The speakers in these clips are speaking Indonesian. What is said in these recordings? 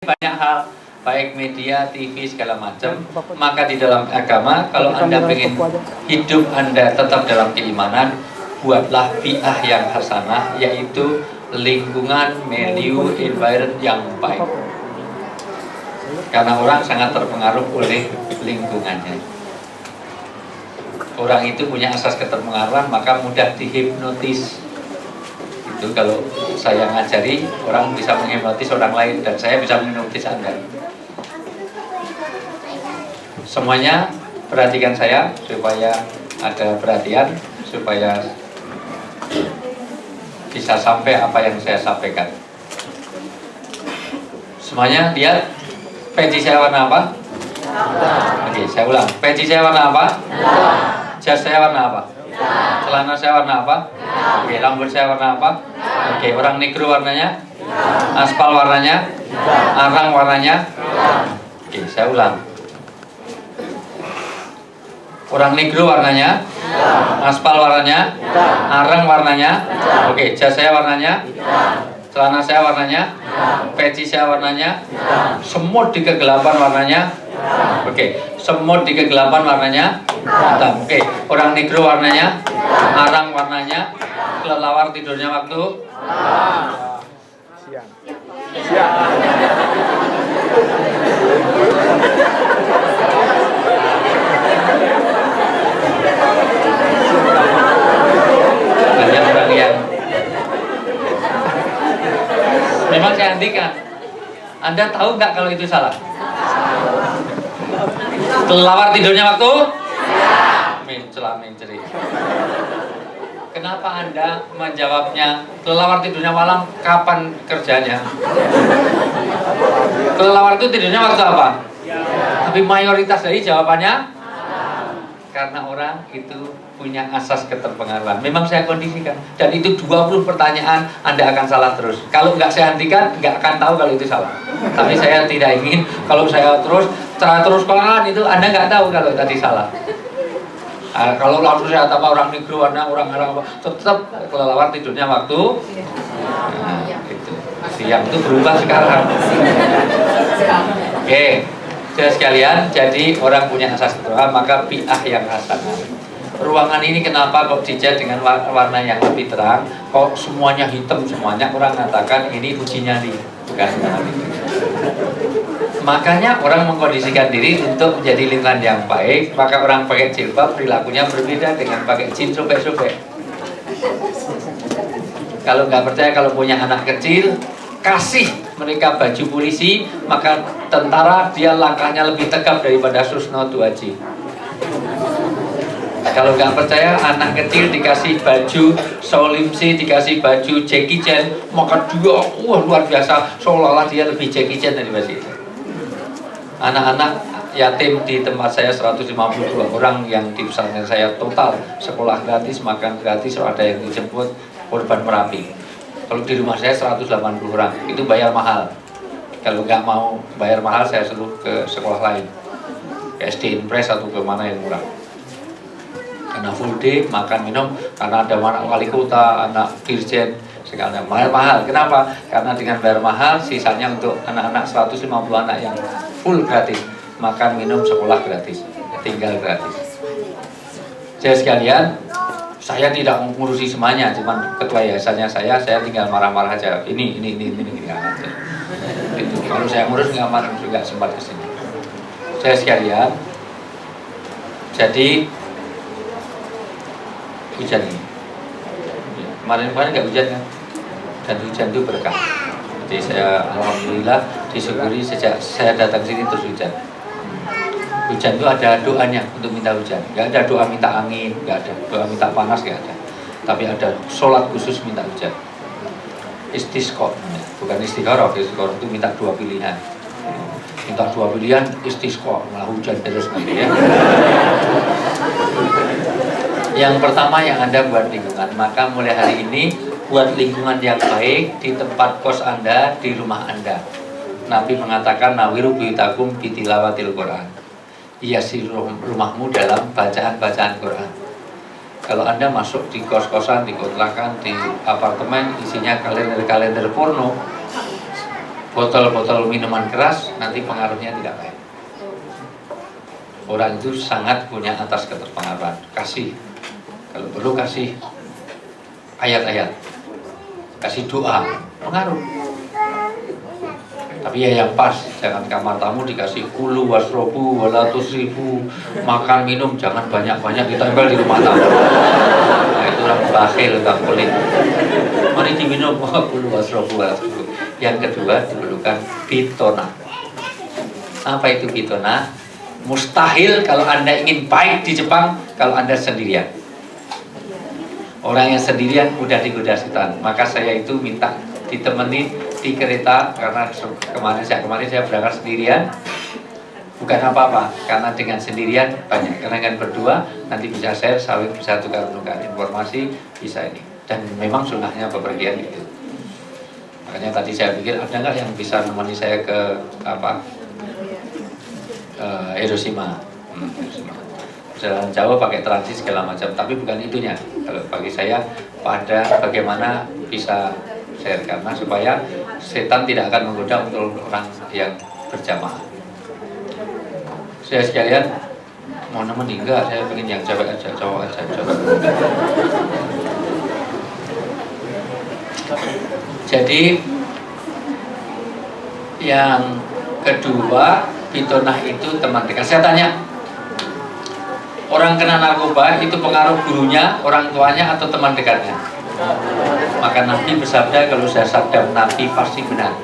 banyak hal, baik media, TV, segala macam. Maka di dalam agama, kalau Anda ingin hidup Anda tetap dalam keimanan, buatlah bi'ah yang hasanah, yaitu lingkungan, milieu, environment yang baik. Karena orang sangat terpengaruh oleh lingkungannya. Orang itu punya asas keterpengaruhan, maka mudah dihipnotis. Itu kalau saya ngajari, orang bisa menghipnotis orang lain, dan saya bisa menghipnotis Anda. Semuanya perhatikan saya, supaya ada perhatian, supaya bisa sampai apa yang saya sampaikan. Semuanya lihat, peci saya warna apa? Oke, saya ulang. Peci saya warna apa? Jas saya warna apa? Celana saya warna apa? Oke, rambut saya warna apa? Oke, orang negro warnanya? Aspal warnanya? Arang warnanya? Oke, saya ulang. Orang negro warnanya? Aspal warnanya? Arang warnanya? Oke, jas saya warnanya? Celana saya warnanya? Peci saya warnanya? Semut di kegelapan warnanya? Oke, semut di kegelapan warnanya? Hitam. Oke, orang negro warnanya? Arang warnanya? Kelelawar tidurnya waktu? Siang. Siang. Banyak orang yang memang saya hentikan. Anda tahu nggak kalau itu salah? Kelelawar tidurnya waktu? Mencela-menceri. Kenapa Anda menjawabnya kelelawar tidurnya malam, kapan kerjanya? Kelelawar itu tidurnya waktu apa? Tapi mayoritas dari jawabannya karena orang itu punya asas keterpengaruhan. Memang saya kondisikan. Dan itu 20 pertanyaan Anda akan salah terus. Kalau nggak saya hentikan, nggak akan tahu kalau itu salah. Tapi saya tidak ingin kalau saya terus koran itu Anda nggak tahu kalau tadi salah. Kalau langsung saya apa orang negro warna orang apa, tetap kelelawar tidurnya waktu itu. Siang itu berubah sekarang. Oke, jadi sekalian, jadi orang punya asas keterpengaruhan, maka bi'ah yang hasanah. Ruangan ini kenapa kok dicat dengan warna yang lebih terang? Kok semuanya hitam semuanya? Orang katakan ini uji nyali, bukan nyali. Makanya orang mengkondisikan diri untuk menjadi lingkungan yang baik. Maka orang pakai jilbab perilakunya berbeda dengan pakai jin sobek-sobek. Kalau nggak percaya, kalau punya anak kecil, kasih mereka baju polisi, maka tentara dia langkahnya lebih tegap daripada Susno Duaji. Kalau nggak percaya, anak kecil dikasih baju Solimsi, dikasih baju Jackie Chan, maka dia luar biasa, seolah-olah dia lebih Jackie Chan daripada itu. Anak-anak yatim di tempat saya 152 orang yang di pesantren saya total sekolah gratis, makan gratis, ada yang dijemput korban Merapi. Kalau di rumah saya 180 orang, itu bayar mahal. Kalau nggak mau bayar mahal, saya suruh ke sekolah lain, ke SD Impres atau ke mana yang murah. Karena full day, makan minum, karena ada anak wali kota, anak dirjen, sekalian bayar mahal. Kenapa? Karena dengan bayar mahal, sisanya untuk anak-anak 150 anak yang full gratis, makan minum sekolah gratis, tinggal gratis. Jadi sekalian, saya tidak mengurusi semuanya, cuman ketua yayasannya saya tinggal marah-marah aja. Ini aja. Itu kalau saya ngurus nggak marah juga sempat kesini. Saya sekalian, jadi hujan ini. Kemarin nggak hujan kan? Dan hujan itu berkah. Jadi saya alhamdulillah disyukuri sejak saya datang sini terus hujan. Hujan itu ada doanya untuk minta hujan. Nggak ada doa minta angin, nggak ada doa minta panas, nggak ada. Tapi ada sholat khusus minta hujan. Istisqa, bukan istikharah. Istikharah itu minta 2 pilihan. Minta 2 pilihan, istisqa, malah hujan terus nanti ya. Yang pertama yang Anda buat lingkungan, maka mulai hari ini buat lingkungan yang baik di tempat kos Anda, di rumah Anda. Nabi mengatakan nawiru biyutakum bitilawatil Quran. Hiasi rumahmu dalam bacaan-bacaan Quran. Kalau Anda masuk di kos-kosan, di kontrakan, di apartemen isinya kalender-kalender porno, botol-botol minuman keras, nanti pengaruhnya tidak baik. Orang itu sangat punya atas keterpengaruhan. Kasih, kalau perlu kasih ayat-ayat, kasih doa, pengaruh. Tapi ya yang pas, jangan kamar tamu dikasih kulu wasrobu wala tusrifu, makan minum jangan banyak-banyak ditempel di rumah tamu. Nah, itu orang bakhil, orang pelit. Mari diminum kulu wasrobu wala tusrifu. Yang kedua diperlukan bitona. Apa itu bitona? Mustahil kalau Anda ingin baik di Jepang kalau Anda sendirian. Orang yang sendirian mudah digoda setan. Maka saya itu minta ditemani di kereta karena kemarin saya berangkat sendirian. Bukan apa-apa, karena dengan sendirian banyak. Karena dengan berdua nanti bisa share, saling bisa tukar-tukar informasi, bisa ini. Dan memang sunnahnya bepergian itu. Makanya tadi saya pikir ada nggak yang bisa menemani saya ke Hiroshima. Jalan jauh pakai transit segala macam, tapi bukan itunya. Kalau bagi saya pada bagaimana bisa share, karena supaya setan tidak akan menggoda untuk orang yang berjamaah. Saya sekalian mau nemenin enggak? Saya pengen yang cewek aja, cowok aja, coba. Jadi yang kedua, pitonah itu teman dekat. Saya tanya, orang kena narkoba itu pengaruh gurunya, orang tuanya, atau teman dekatnya? Maka Nabi bersabda, kalau saya sabda Nabi pasti benar.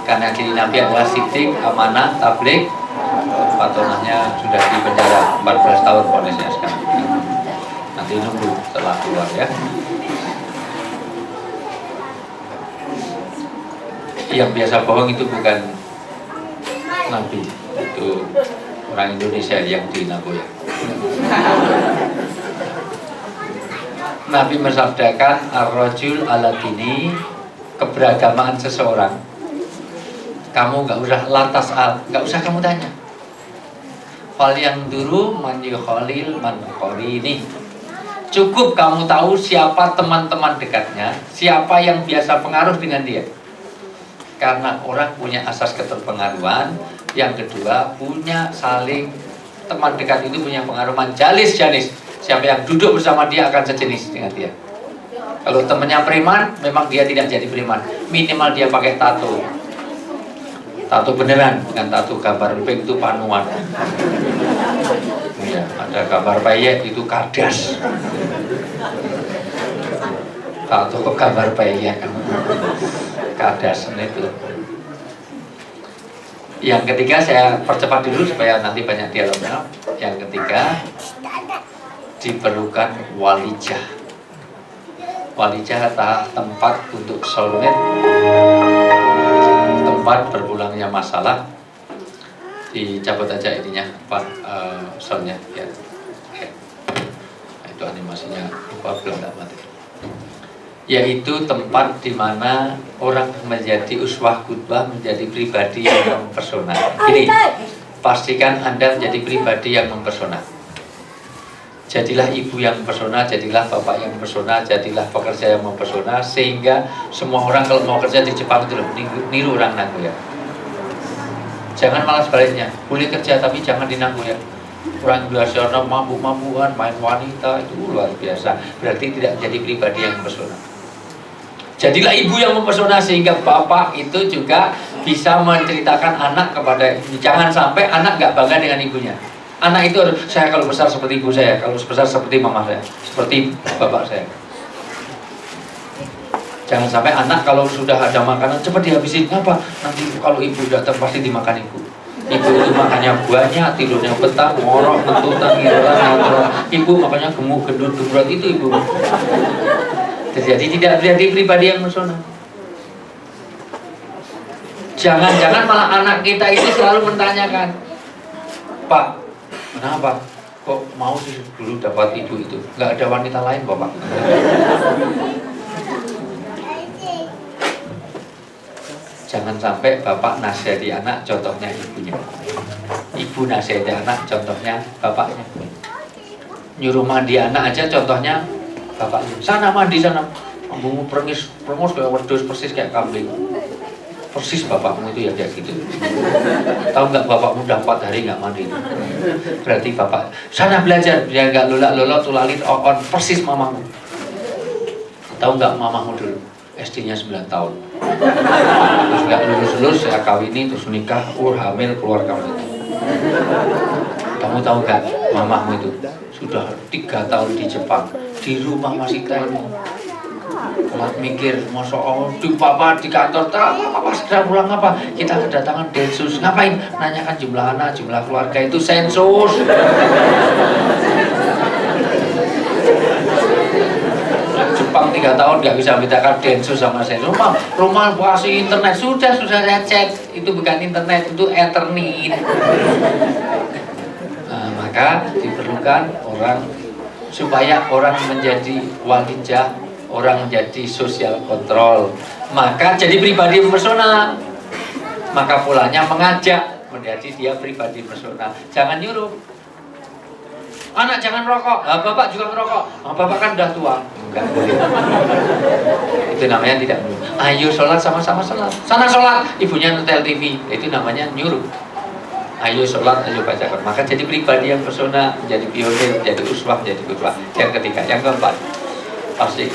Karena ciri Nabi adalah sidik, amanah, tabligh. Patonahnya sudah di penjara 14 tahun ponisnya sekarang. Nanti nunggu setelah keluar ya. Yang biasa bohong itu bukan Nabi, itu orang Indonesia yang di Nagoya. Nabi mensabdakan ar-rajul ala dini, keberagamaan seseorang. Kamu nggak usah lantas nggak usah kamu tanya. Fal yang dulu man yukhalil man qarini. Cukup kamu tahu siapa teman-teman dekatnya, siapa yang biasa pengaruh dengan dia. Karena orang punya asas keterpengaruhan. Yang kedua, punya saling, teman dekat itu punya pengaruh jalis janis. Siapa yang duduk bersama dia akan sejenis dengan dia. Kalau temannya preman, memang dia tidak jadi preman. Minimal dia pakai tato. Tato beneran, bukan tato gambar pink itu panuan. Ya, ada gambar peyek itu kardas. Tato gambar peyek. Kardas itu. Yang ketiga saya percepat dulu supaya nanti banyak dialognya. Yang ketiga diperlukan walijah. Walijah adalah tempat untuk soulmate, tempat berpulangnya masalah. Dicabut aja ininya, soundnya ya. Nah, itu animasinya belum mati. Yaitu tempat di mana orang menjadi uswah qudwah, menjadi pribadi yang mempesona. Ini pastikan Anda menjadi pribadi yang mempesona. Jadilah ibu yang mempesona, jadilah bapak yang mempesona, jadilah pekerja yang mempesona, sehingga semua orang kalau mau kerja di Jepang itu niru orang Nagoya. Jangan malah sebaliknya, boleh kerja tapi jangan di Nagoya. Orang biasa mabuk-mabukan, main wanita, itu luar biasa. Berarti tidak menjadi pribadi yang mempesona. Jadilah ibu yang mempesona sehingga bapak itu juga bisa menceritakan anak kepada ibu. Jangan sampai anak nggak bangga dengan ibunya. Anak itu harus, saya kalau besar seperti ibu saya, kalau besar seperti mama saya, seperti bapak saya. Jangan sampai anak kalau sudah ada makanan cepat dihabisin. Kenapa? Nanti kalau ibu datang pasti dimakan ibu. Ibu itu makannya buahnya, tidurnya petang, ngorok, mentutan, ngirutan. Ibu makanya gemuk, gendut, gembrot, itu ibu. Jadi tidak menjadi pribadi yang mempesona. Jangan-jangan malah anak kita itu selalu menanyakan, Pak, kenapa kok mau sih dulu dapat ibu itu? Nggak ada wanita lain, Bapak? Jangan sampai Bapak nasihati anak, contohnya ibunya. Ibu nasihati anak, contohnya bapaknya. Nyuruh mandi anak aja, contohnya bapaknya. Sana mandi sana. Ambumu perengis kayak wedhus persis kayak kambing. persis bapakmu itu ya kayak gitu. Tahu nggak bapakmu udah 4 hari nggak mandi? Berarti bapak sana belajar, dia nggak lolak tulalit on persis mamamu. Tahu nggak mamamu dulu SD-nya 9 tahun, terus nggak lulus saya kawini terus nikah, hamil keluar kamu itu. Kamu tahu nggak mamamu itu sudah 3 tahun di Jepang, di rumah masih tanya. Kalau mikir, masa di papa di kantor, papa segera pulang apa? Kita kedatangan Densus, ngapain? Nanyakan jumlah anak, jumlah keluarga, itu sensus. Jepang 3 tahun nggak bisa bedakan Densus sama sensus. Rumah kasih internet, sudah saya cek, itu bukan internet, itu Ethernet. Nah, maka diperlukan orang supaya orang menjadi walijah, orang menjadi sosial kontrol, maka jadi pribadi personal. Maka polanya mengajak menjadi dia pribadi personal. Jangan nyuruh anak jangan rokok, bapak juga merokok, bapak kan udah tua, enggak boleh. Itu namanya tidak boleh. Ayo sholat sama-sama sholat, sana sholat, ibunya nonton TV, itu namanya nyuruh. Ayo sholat, ayo baca Quran. Maka jadi pribadi yang personal, menjadi pionir, menjadi uswah, menjadi qudwah. Yang ketiga, yang keempat, pasti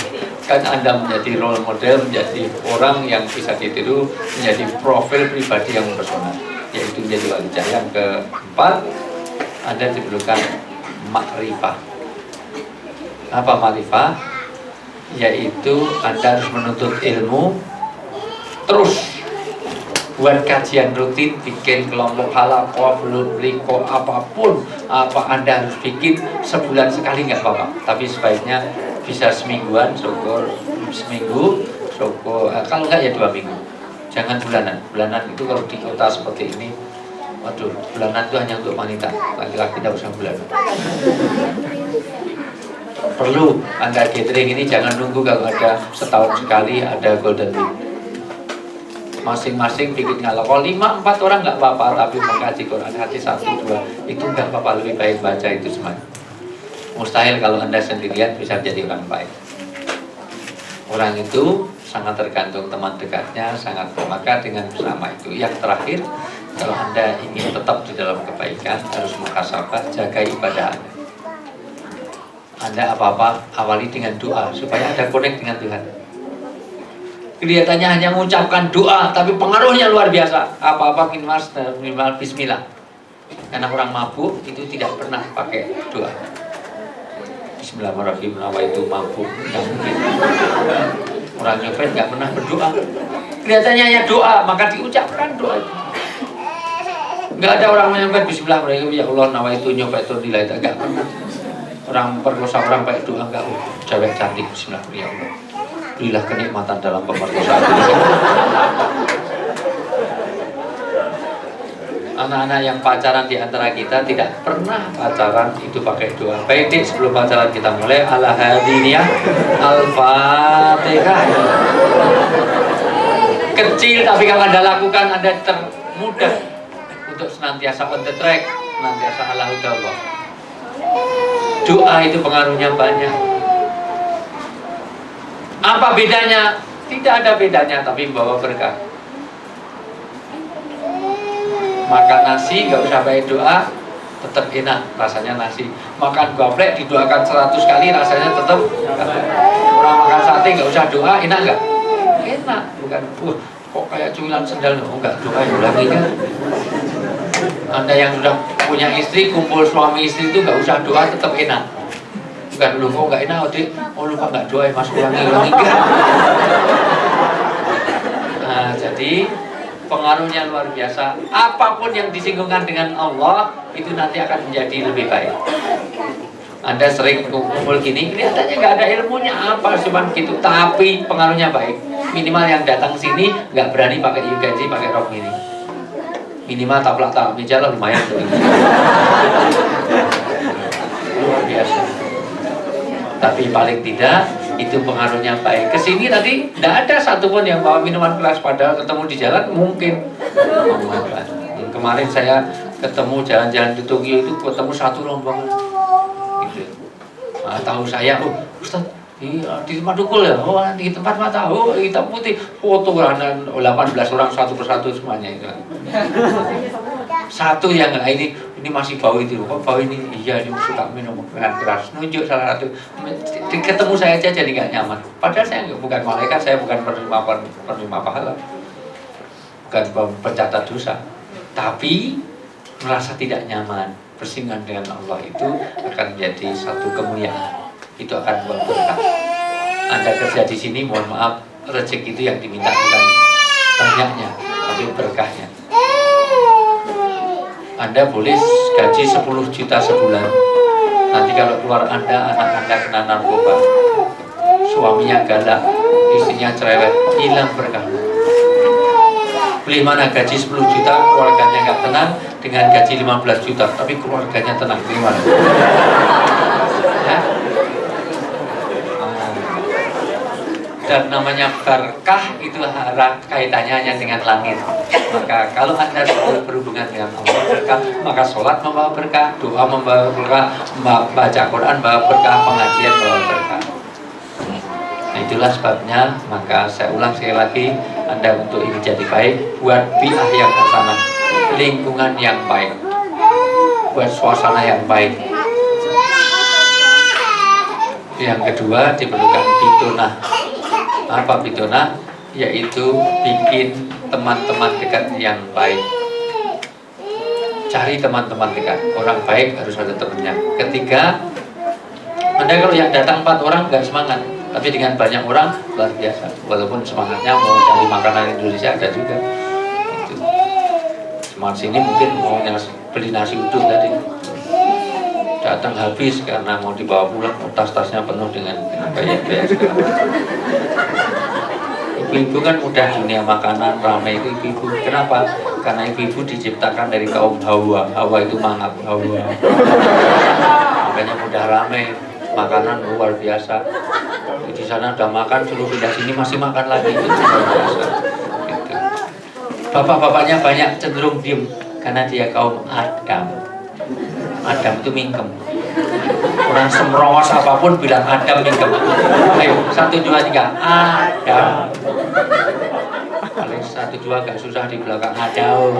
kan Anda menjadi role model, menjadi orang yang bisa ditiru, menjadi profil pribadi yang personal, yaitu menjadi walijah. Yang keempat, Anda diperlukan makrifah. Apa makrifah? Yaitu Anda harus menuntut ilmu terus, buat kajian rutin, bikin kelompok halakoh, liko, apapun apa Anda harus bikin sebulan sekali nggak apa-apa, tapi sebaiknya bisa semingguan, syukur seminggu, syukur kalau nggak ya 2 minggu, jangan bulanan. Bulanan itu kalau di kota seperti ini, waduh, bulanan itu hanya untuk wanita, laki-laki tidak usah bulanan. Perlu Anda gathering ini jangan nunggu kalau ada setahun sekali ada golden week. Masing-masing bikin ngalah. Kalau 5-4 orang nggak apa-apa, tapi mengkaji Quran hati 1-2 itu nggak apa-apa, lebih baik baca itu semuanya. Mustahil kalau Anda sendirian bisa jadi orang baik. Orang itu sangat tergantung teman dekatnya, sangat maka dengan bersama itu. Yang terakhir, kalau Anda ingin tetap di dalam kebaikan, harus muhasabah, jaga ibadah Anda. Anda apa-apa awali dengan doa supaya Anda connect dengan Tuhan. Kelihatannya hanya mengucapkan doa, tapi pengaruhnya luar biasa. Apa-apa minimal bismillah. Karena orang mabuk itu tidak pernah pakai doa. Bismillahirrahmanirrahim, apa itu mabuk? Tidak mungkin. Orang nyopet nggak pernah berdoa. Kelihatannya hanya doa, maka diucapkan doa itu. Nggak ada orang menyopet Bismillahirrahmanirrahim, ya Allah nawa itu nyopet itu nilai itu nggak pernah. Orang perkosa orang pakai doa nggak. Cewek cantik Bismillahirrahmanirrahim, ya Allah. Berilah kenikmatan dalam pemerkosaan. Anak-anak yang pacaran di antara kita tidak pernah pacaran itu pakai doa. Baik, sebelum pacaran kita mulai ala hadiniyah al-fatihah. Kecil tapi kalau Anda lakukan Anda termudah untuk senantiasa on the track, senantiasa ala hudallah. Doa itu pengaruhnya banyak. Apa bedanya? Tidak ada bedanya, tapi membawa berkah. Makan nasi nggak usah pakai doa, tetap enak rasanya nasi. Makan gaplek didoakan 100 kali rasanya tetap enak. Orang makan sate nggak usah doa, enak nggak? Enak, bukan kok kayak cumilan sendal, enggak, doa ulangi kan. Anda yang sudah punya istri, kumpul suami istri itu nggak usah doa, tetap enak. Bukan lu kok nggak enak, Dik? Oh lupa nggak doa, Mas, ulangi kan. Nah, jadi pengaruhnya luar biasa. Apapun yang disinggungkan dengan Allah itu nanti akan menjadi lebih baik. Anda sering kumpul gini, kelihatannya nggak ada ilmunya apa, cuma gitu, tapi pengaruhnya baik. Minimal yang datang sini nggak berani pakai gaji, pakai rok ini. Minimal taplak meja lah lumayan tuh. Luar biasa. Tapi paling tidak itu pengaruhnya baik. Kesini tadi tidak ada satupun yang bawa minuman keras, padahal ketemu di jalan mungkin. Kemarin saya ketemu jalan-jalan di Tokyo itu ketemu satu rombongan. Gitu. Nah, tahu saya, Ustaz, Di tempat dukul ya, oh di tempat mata, oh hitam putih, foto anak 18 orang satu persatu semuanya itu. Satu yang ini masih bau itu, kok bau ini, iya ini suka minum keras, nunjuk salah satu, ketemu saya aja jadi nggak nyaman. Padahal saya bukan malaikat, saya bukan penerima pahala, bukan pencatat dosa, tapi merasa tidak nyaman, bersinggungan dengan Allah itu akan menjadi satu kemuliaan. Itu akan buat berkah. Anda kerja di sini, mohon maaf, rezeki itu yang diminta bukan banyaknya, tapi berkahnya. Anda boleh gaji 10 juta sebulan. Nanti kalau keluar Anda, anak Anda kena narkoba, suaminya galak, istrinya cerewet, hilang berkahnya. Beli mana gaji 10 juta, keluarganya nggak tenang, dengan gaji 15 juta, tapi keluarganya tenang, gimana? Ya? Dan namanya berkah itu kaitannya hanya dengan langit. Maka kalau Anda berhubungan dengan Allah berkah, maka sholat membawa berkah, doa membawa berkah, baca Quran membawa berkah, pengajian membawa berkah. Nah, itulah sebabnya, maka saya ulang sekali lagi, Anda untuk ini jadi baik, buat bi'ah yang hasanah, lingkungan yang baik, buat suasana yang baik. Yang kedua diperlukan bitonah. Apa bitonah? Yaitu bikin teman-teman dekat yang baik. Cari teman-teman dekat. Orang baik harus ada temannya. Ketiga, Anda kalau yang datang 4 orang nggak semangat, tapi dengan banyak orang luar biasa. Walaupun semangatnya mau cari makanan Indonesia ada juga. Itu. Semangat sini mungkin mau beli nasi uduk tadi. Datang habis karena mau dibawa pulang, tas-tasnya penuh dengan gaya-gaya. Ibu-ibu kan mudah dunia makanan, ramai itu ibu-ibu. Kenapa? Karena ibu-ibu diciptakan dari kaum Hawa. Hawa itu mangap Hawa. Makanya mudah ramai, makanan luar biasa. Di sana udah makan, suruh pindah sini masih makan lagi. Itu luar biasa. Gitu. Bapak-bapaknya banyak cenderung diem karena dia kaum Adam. Adam itu mingkem. Orang semrawos apapun bilang Adam mingkem. Ayo 1, 2, 3 Adam. Paling 1, 2 gak susah di belakang Adam.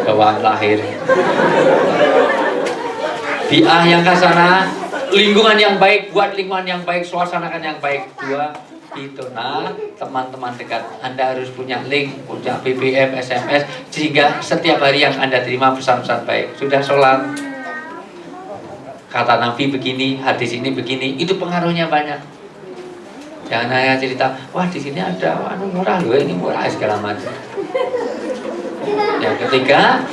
Bawaan lahir. Bi'ah yang kasana, lingkungan yang baik, buat lingkungan yang baik, suasanakan yang baik. 2, bitonah, teman-teman dekat. Anda harus punya link, punya BBM, SMS, sehingga setiap hari yang Anda terima pesan-pesan baik. Sudah sholat, kata Nabi begini, hadis ini begini, itu pengaruhnya banyak. Jangan hanya cerita, wah di sini ada, wah murah loh, ini murah segala macam. Yang ketiga,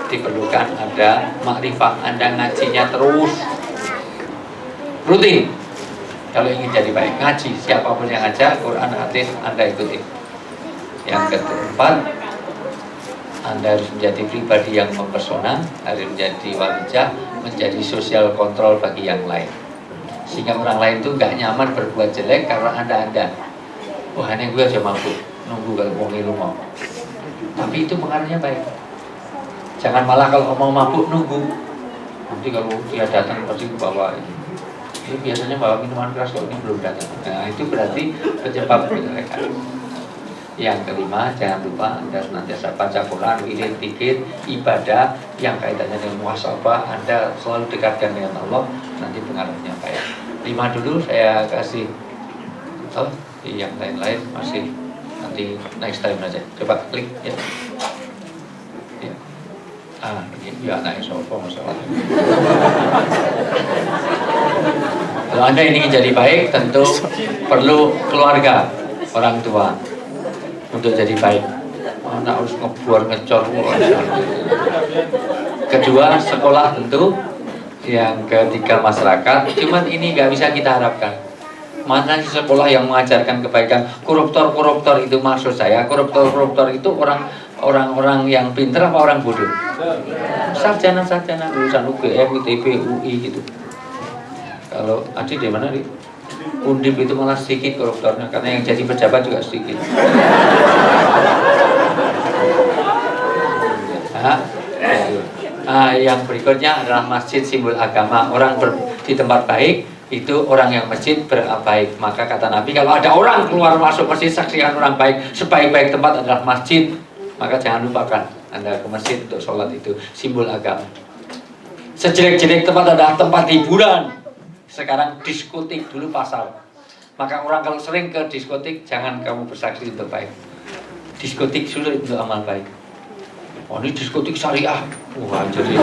diperlukan ada makrifah. Anda ngajinya terus, rutin. Kalau ingin jadi baik, ngaji, siapapun yang ngajak, Quran, hadis, Anda ikuti. Yang keempat, Anda harus menjadi pribadi yang mempesona, harus menjadi walijah, menjadi sosial kontrol bagi yang lain. Sehingga orang lain itu nggak nyaman berbuat jelek karena Anda. Wah, ini gue aja mampu, nunggu kalau mau ngilu mau. Tapi itu pengaruhnya baik. Jangan malah kalau mau mabuk nunggu. Nanti kalau dia datang pasti bawa ini. Ini biasanya bawa minuman keras kalau ini belum datang. Nah, itu berarti penyebab kejelekan. Yang kelima, jangan lupa Anda senantiasa baca Quran, wirid, zikir, ibadah yang kaitannya dengan muhasabah. Anda selalu dekatkan dengan Allah, nanti pengaruhnya baik. 5 dulu saya kasih. Oh, yang lain-lain masih nanti next time aja. Coba klik ya. Ya. Ini ya naik sofa masalah. Kalau Anda ingin jadi baik, tentu perlu keluarga, orang tua untuk jadi baik. Anak harus ngebuar, ngecor. Kedua, sekolah tentu. Yang ketiga, masyarakat. Cuman ini nggak bisa kita harapkan. Mana sih sekolah yang mengajarkan kebaikan? Koruptor itu maksud saya. Koruptor itu orang-orang yang pintar apa orang bodoh? Sarjana lulusan UGM, ITB, UI gitu. Kalau Adi di mana nih? Undip itu malah sedikit koruptornya, karena yang jadi pejabat juga sedikit. Yang berikutnya adalah masjid, simbol agama. Orang di tempat baik itu orang yang masjid baik. Maka kata Nabi, kalau ada orang keluar masuk masjid saksikan orang baik, sebaik-baik tempat adalah masjid, maka jangan lupakan Anda ke masjid untuk sholat. Itu simbol agama. Sejelek-jelek tempat adalah tempat hiburan. Sekarang diskotik, dulu pasar. Maka orang kalau sering ke diskotik, jangan kamu bersaksi untuk baik. Diskotik sulit untuk amal baik. Oh, ini diskotik syariah. Wah, jadi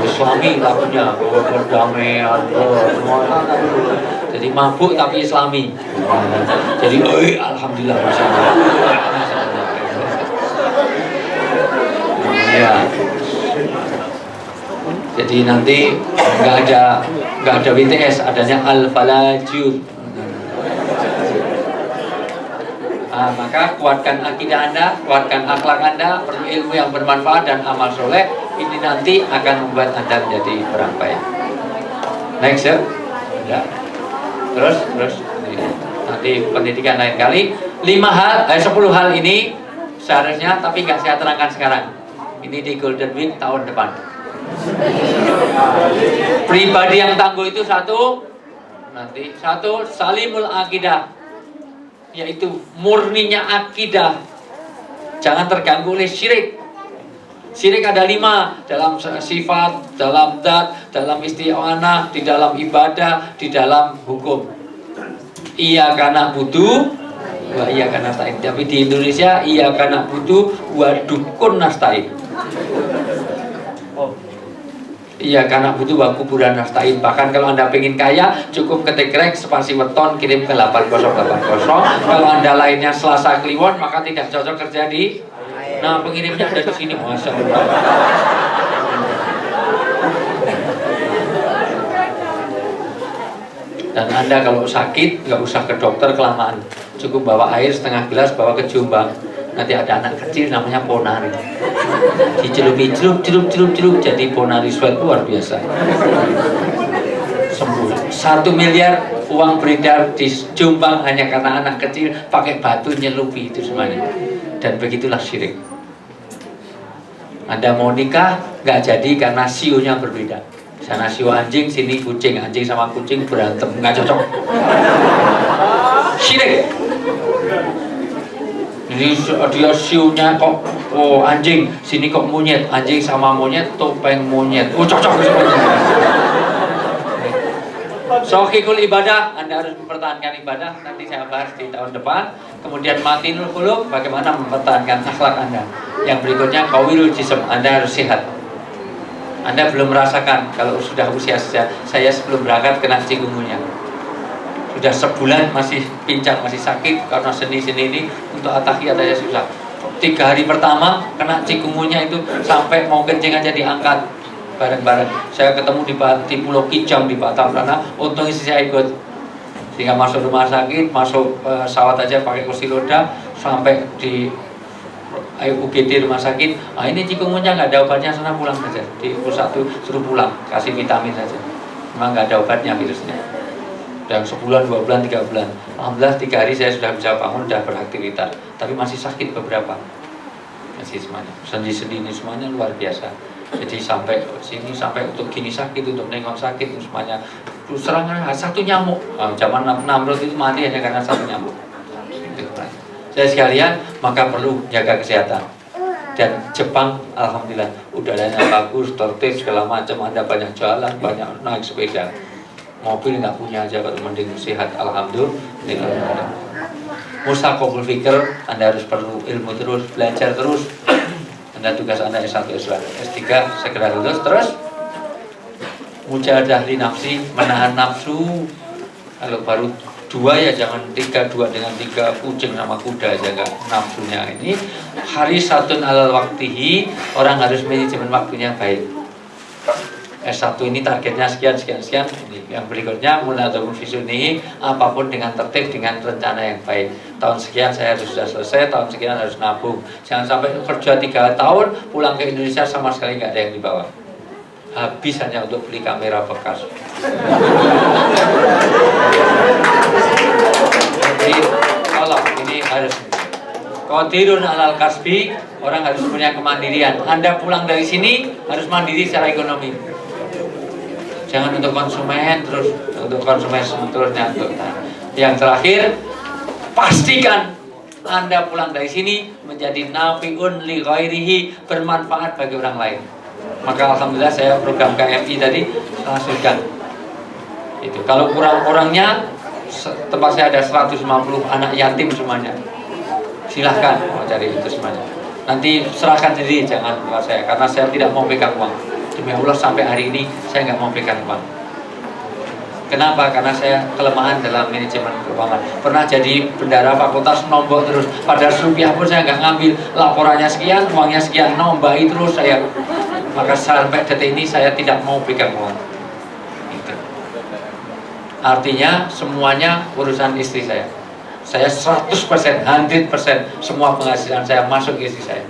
Islami lagunya, perdamaian, semua. Jadi mabuk tapi Islami. Jadi, alhamdulillah, masya Allah. Ya. Jadi nanti nggak ada WTS, adanya al-falajud. Maka kuatkan akidah Anda, kuatkan akhlak Anda, perlu ilmu yang bermanfaat dan amal soleh. Ini nanti akan membuat Anda menjadi orang baik. Next ya. Terus nanti pendidikan lain kali. 10 hal ini seharusnya, tapi nggak saya terangkan sekarang. Ini di Golden Week tahun depan. Pribadi yang tangguh itu satu, salimul akidah, yaitu murninya akidah, jangan terganggu oleh syirik. Syirik ada 5, dalam sifat, dalam zat, dalam isti'anah, di dalam ibadah, di dalam hukum. Iyyaka na'budu wa iyyaka nasta'in. Tapi di Indonesia iyyaka na'budu wa dukun nasta'in. Iya, karena butuh waktu kuburan nasta'in. Bahkan kalau Anda pengen kaya, cukup ketik rek spasi weton kirim ke 8080. Kalau Anda lainnya Selasa Kliwon, maka tidak cocok kerja di. Nah, pengirimnya ada di sini, masya Allah. Dan Anda kalau sakit, nggak usah ke dokter kelamaan. Cukup bawa air setengah gelas, bawa ke Jombang. Nanti ada anak kecil namanya Ponari, dicelupi celup jadi Ponari sweat, luar biasa, sembuh. 1 miliar uang beredar di Jombang hanya karena anak kecil pakai batu nyelupi itu semuanya. Dan begitulah syirik. Anda mau nikah nggak jadi karena sionya berbeda. Sana sio anjing, sini kucing. Anjing sama kucing berantem, nggak cocok. Syirik. Jadi dia sionya kok anjing, sini kok monyet, anjing sama monyet, topeng monyet. Cocok semuanya. Sohikul ibadah, Anda harus mempertahankan ibadah. Nanti saya bahas di tahun depan. Kemudian matinul qulub, bagaimana mempertahankan akhlak Anda. Yang berikutnya qawiyul jism, Anda harus sehat. Anda belum merasakan kalau sudah usia saya sebelum berangkat kena cikungunya. Sudah sebulan masih pincang, masih sakit karena seni-seni ini. Untuk atahiyat aja susah. 3 hari pertama kena cikungunya itu sampai mau kencing aja diangkat bareng-bareng. Saya ketemu di Pulau Kijang di Batam sana, untung istri saya ikut. Sehingga masuk rumah sakit, masuk pesawat aja pakai kursi roda sampai di UGD rumah sakit. Ini cikungunya nggak ada obatnya, sana pulang saja. Di pusat itu suruh pulang, kasih vitamin saja. Memang nggak ada obatnya virusnya. Dan sebulan, 2 bulan, 3 bulan. Alhamdulillah 3 hari saya sudah bisa bangun, sudah beraktivitas. Tapi masih sakit beberapa. Masih semuanya. Sendi-sendi ini semuanya luar biasa. Jadi sampai sini, sampai untuk gini sakit, untuk nengok sakit, semuanya. Serangan satu nyamuk. Zaman Namrud itu mati hanya karena satu nyamuk. Saya sekalian, maka perlu jaga kesehatan. Dan Jepang, alhamdulillah, udaranya bagus, tertib, segala macam. Anda banyak jalan, banyak naik sepeda. Mobil nggak punya aja kalau mending sehat, alhamdulillah. Mustaqobul fikir, Anda harus perlu ilmu terus, belajar terus. Anda tugas Anda S1, S2, S3 segera lulus. Terus mujahadah li nafsi, menahan nafsu. Kalau baru 2 ya jangan 3, 2 dengan 3 kucing sama kuda aja nggak nafsunya ini. Harisatun alal waktihi, orang harus manajemen waktunya baik. S1 ini targetnya sekian. Ini yang berikutnya munadzam fi sunnihi, apapun dengan tertib, dengan rencana yang baik. Tahun sekian saya harus sudah selesai, tahun sekian harus nabung. Jangan sampai kerja 3 tahun pulang ke Indonesia sama sekali nggak ada yang dibawa. Habis hanya untuk beli kamera bekas. Jadi tolong, ini harus qadirun alal kasbi, orang harus punya kemandirian. Anda pulang dari sini harus mandiri secara ekonomi. Jangan untuk konsumen terus, untuk konsumen seterusnya. Yang terakhir, pastikan Anda pulang dari sini menjadi nafi'un li ghairihi, bermanfaat bagi orang lain. Maka alhamdulillah saya program KMI tadi langsungkan. Itu kalau kurang-kurangnya tempat saya ada 150 anak yatim semuanya. Silahkan mau cari itu semuanya. Nanti serahkan sendiri, jangan keluar saya, karena saya tidak mau pegang uang. Demi Allah sampai hari ini saya nggak mau pegang uang. Kenapa? Karena saya kelemahan dalam manajemen keuangan. Pernah jadi bendara fakultas, nombok terus. Padahal rupiah pun saya nggak ngambil. Laporannya sekian, uangnya sekian, nombai terus saya. Maka sampai detik ini saya tidak mau pegang uang. Gitu. Artinya semuanya urusan istri saya. Saya 100%, 100% semua penghasilan saya masuk ke istri saya.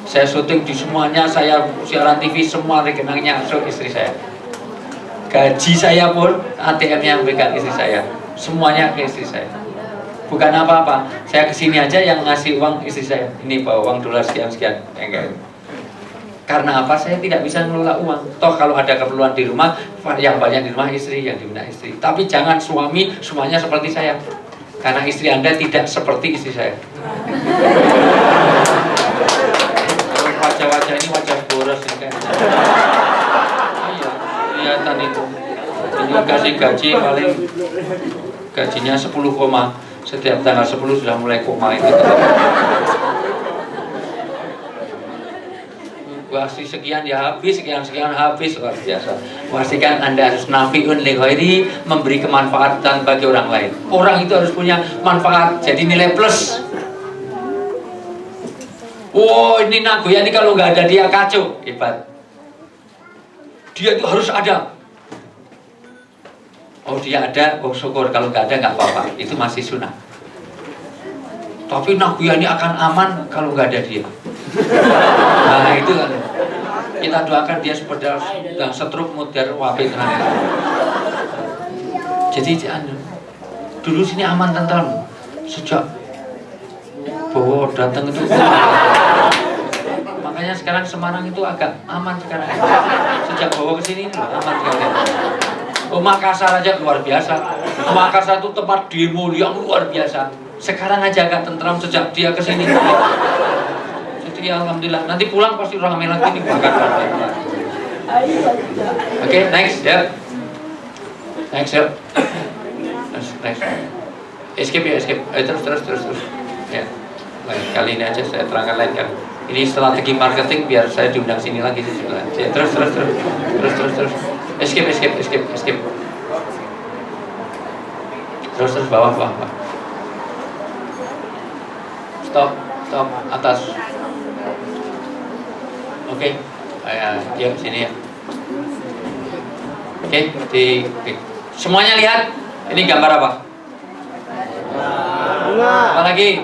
Saya syuting di semuanya, saya siaran TV, semua rekeningnya masuk istri saya. Gaji saya pun ATM yang pegang istri saya, semuanya ke istri saya. Bukan apa-apa, saya kesini aja yang ngasih uang istri saya. Ini bawa uang dolar sekian-sekian, enggak. Karena apa? Saya tidak bisa ngelola uang. Toh kalau ada keperluan di rumah, yang banyak di rumah istri, yang di rumah istri. Tapi jangan suami semuanya seperti saya, karena istri Anda tidak seperti istri saya. Wajah-wajah ini wajah boros ya kan? Kelihatan itu. Ini kasih gaji paling gajinya 10 koma, setiap tanggal 10 sudah mulai koma itu. Wasi sekian ya habis, sekian habis, luar biasa. Pastikan Anda harus nafi'un li ghairi, memberi kemanfaatan bagi orang lain. Orang itu harus punya manfaat, jadi nilai plus. Wow, ini Nagoya ini kalau nggak ada dia kacau, hebat. Dia itu harus ada. Oh dia ada, oh syukur. Kalau nggak ada nggak apa-apa, itu masih sunnah. Tapi Nagoya ini akan aman kalau nggak ada dia. Nah itu kan. Kita doakan dia seperti yang setruk mudar wabit. Jadi dulu sini aman tentram. Sejak Bowo datang itu. Makanya sekarang Semarang itu agak aman sekarang. Sejak Bowo ke sini aman sekali. Oh Makassar aja luar biasa. Makassar itu tempat demo yang luar biasa. Sekarang aja agak tentram sejak dia ke sini. Jadi alhamdulillah. Nanti pulang pasti ramai lagi nih bakar. Oke, next ya. Next ya. Next. Escape ya, escape. Terus. Ya. Kali ini aja saya terangkan lain kan. Ini strategi marketing biar saya diundang sini lagi. Terus. Escape. Terus bawah. Stop atas. Oke. Yuk sini ya. Oke, semuanya lihat. Ini gambar apa? Apa lagi?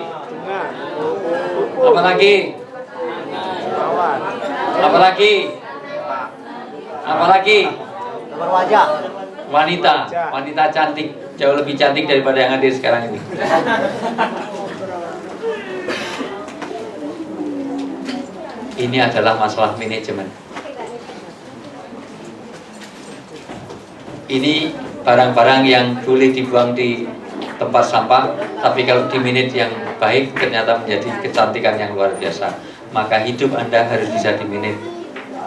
Gambar wajah. Wanita cantik, jauh lebih cantik daripada yang hadir sekarang ini. Ini adalah masalah manajemen. Ini barang-barang yang boleh dibuang di tempat sampah, tapi kalau di minute yang baik ternyata menjadi kecantikan yang luar biasa. Maka hidup Anda harus bisa di minute.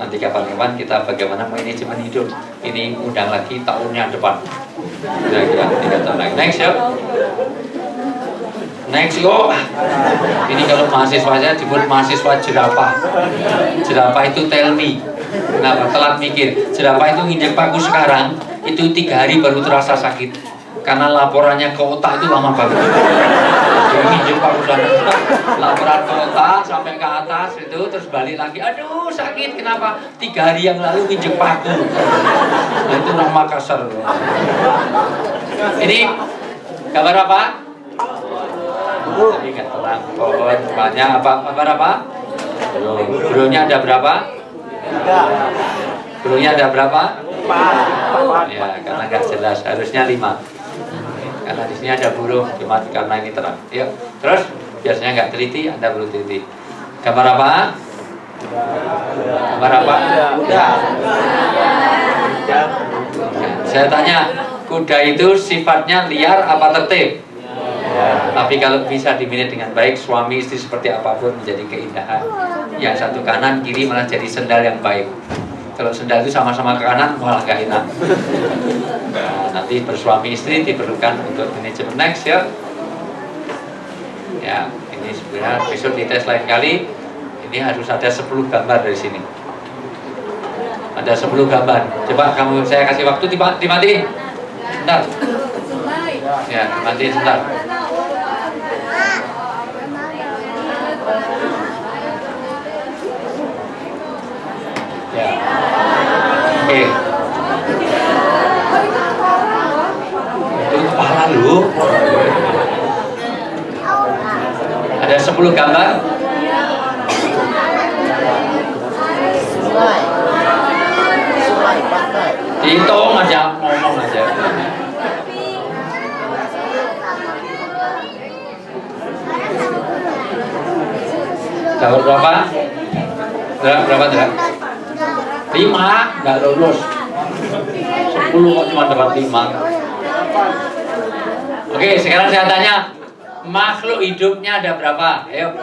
Nanti kapan-kapan kita bagaimana manajemen hidup. Ini undang lagi tahunnya depan. Kira-kira 3 tahun lagi. Next ya. Ini kalau mahasiswanya disebut mahasiswa jerapah. Jerapah itu tell me. Kenapa? Telat mikir. Jerapah itu nginjek paku sekarang, itu 3 hari baru terasa sakit. Karena laporannya ke otak itu lama banget. Dia nginjek paku sana. Laporan ke otak sampai ke atas itu terus balik lagi. Aduh sakit, kenapa? 3 hari yang lalu nginjek paku. Nah itu orang Makassar. Ini gambar apa? Ini kan terang pohon banyak apa? Burunya ada berapa? Burunya ada berapa? 4. Ya, karena nggak jelas, harusnya 5. Karena di sini ada burung, cuma karena ini terang. Yuk, terus biasanya nggak teliti, Anda perlu teliti. Gambar apa? Saya tanya, kuda itu sifatnya liar apa tertib? Ya, tapi kalau bisa dimilih dengan baik, suami istri seperti apapun menjadi keindahan. Yang satu kanan kiri malah jadi sendal yang baik. Kalau sendal itu sama-sama ke kanan malah gak enak. Nah, nanti bersuami istri diperlukan untuk manajemen. Next ya. Ya, ini sebenarnya besok dites lain kali. Ini harus ada 10 gambar dari sini. Ada 10 gambar. Coba kamu, saya kasih waktu dimatiin. Sebentar. Ya, dimatiin sebentar. Ya. Oke. Itu kepala lu. Ada 10 gambar. Dihitung aja, ngomong aja. Dapat berapa? Berapa? 5, nggak lulus. 10 kok cuma dapat 5. Oke, sekarang saya tanya, makhluk hidupnya ada berapa? Ayo.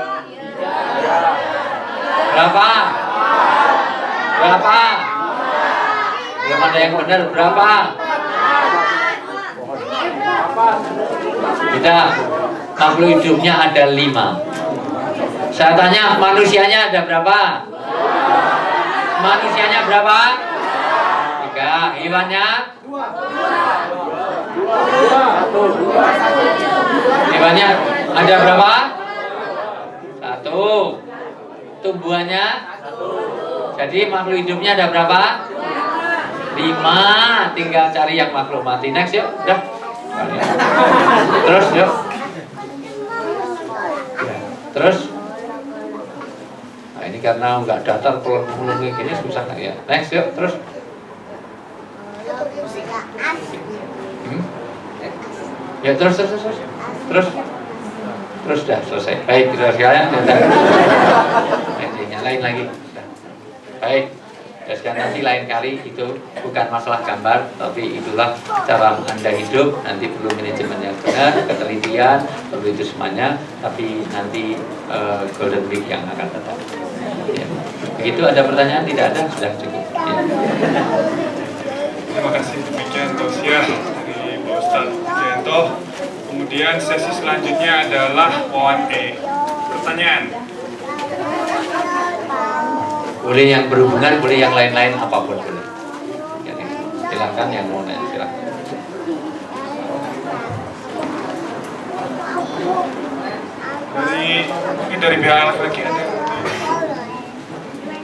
Berapa? Berapa? Belum ada yang benar, berapa? Tidak. Makhluk hidupnya ada 5. Saya tanya, manusianya ada berapa? Manusianya berapa? 3. Hewannya? 2. Hewannya ada berapa? 1. Tumbuhannya? Jadi makhluk hidupnya ada berapa? 5. Tinggal cari yang makhluk mati. Next yuk. Udah. Terus yuk. Terus. Nah ini karena nggak datar pelung-pelung gini susah nggak ya. Next yuk. Terus. Ya terus. Terus dah selesai. Baik, kita sekalian. Nyalain lagi. Baik. Ya, sekarang nanti lain kali itu bukan masalah gambar, tapi itulah cara Anda hidup. Nanti perlu manajemen yang benar, ketelitian, perlu itu semuanya. Tapi nanti Golden Week yang akan datang. Ya. Begitu, ada pertanyaan? Tidak ada? Sudah cukup. Ya. Terima kasih, demikian tausiah dari Pak Ustadz Jayanto. Kemudian sesi selanjutnya adalah Q&A. Pertanyaan. Boleh yang berhubungan, boleh yang lain-lain, apapun boleh. Jadi, silakan yang mau nanya, silakan. Mungkin dari pihak laki-laki ada.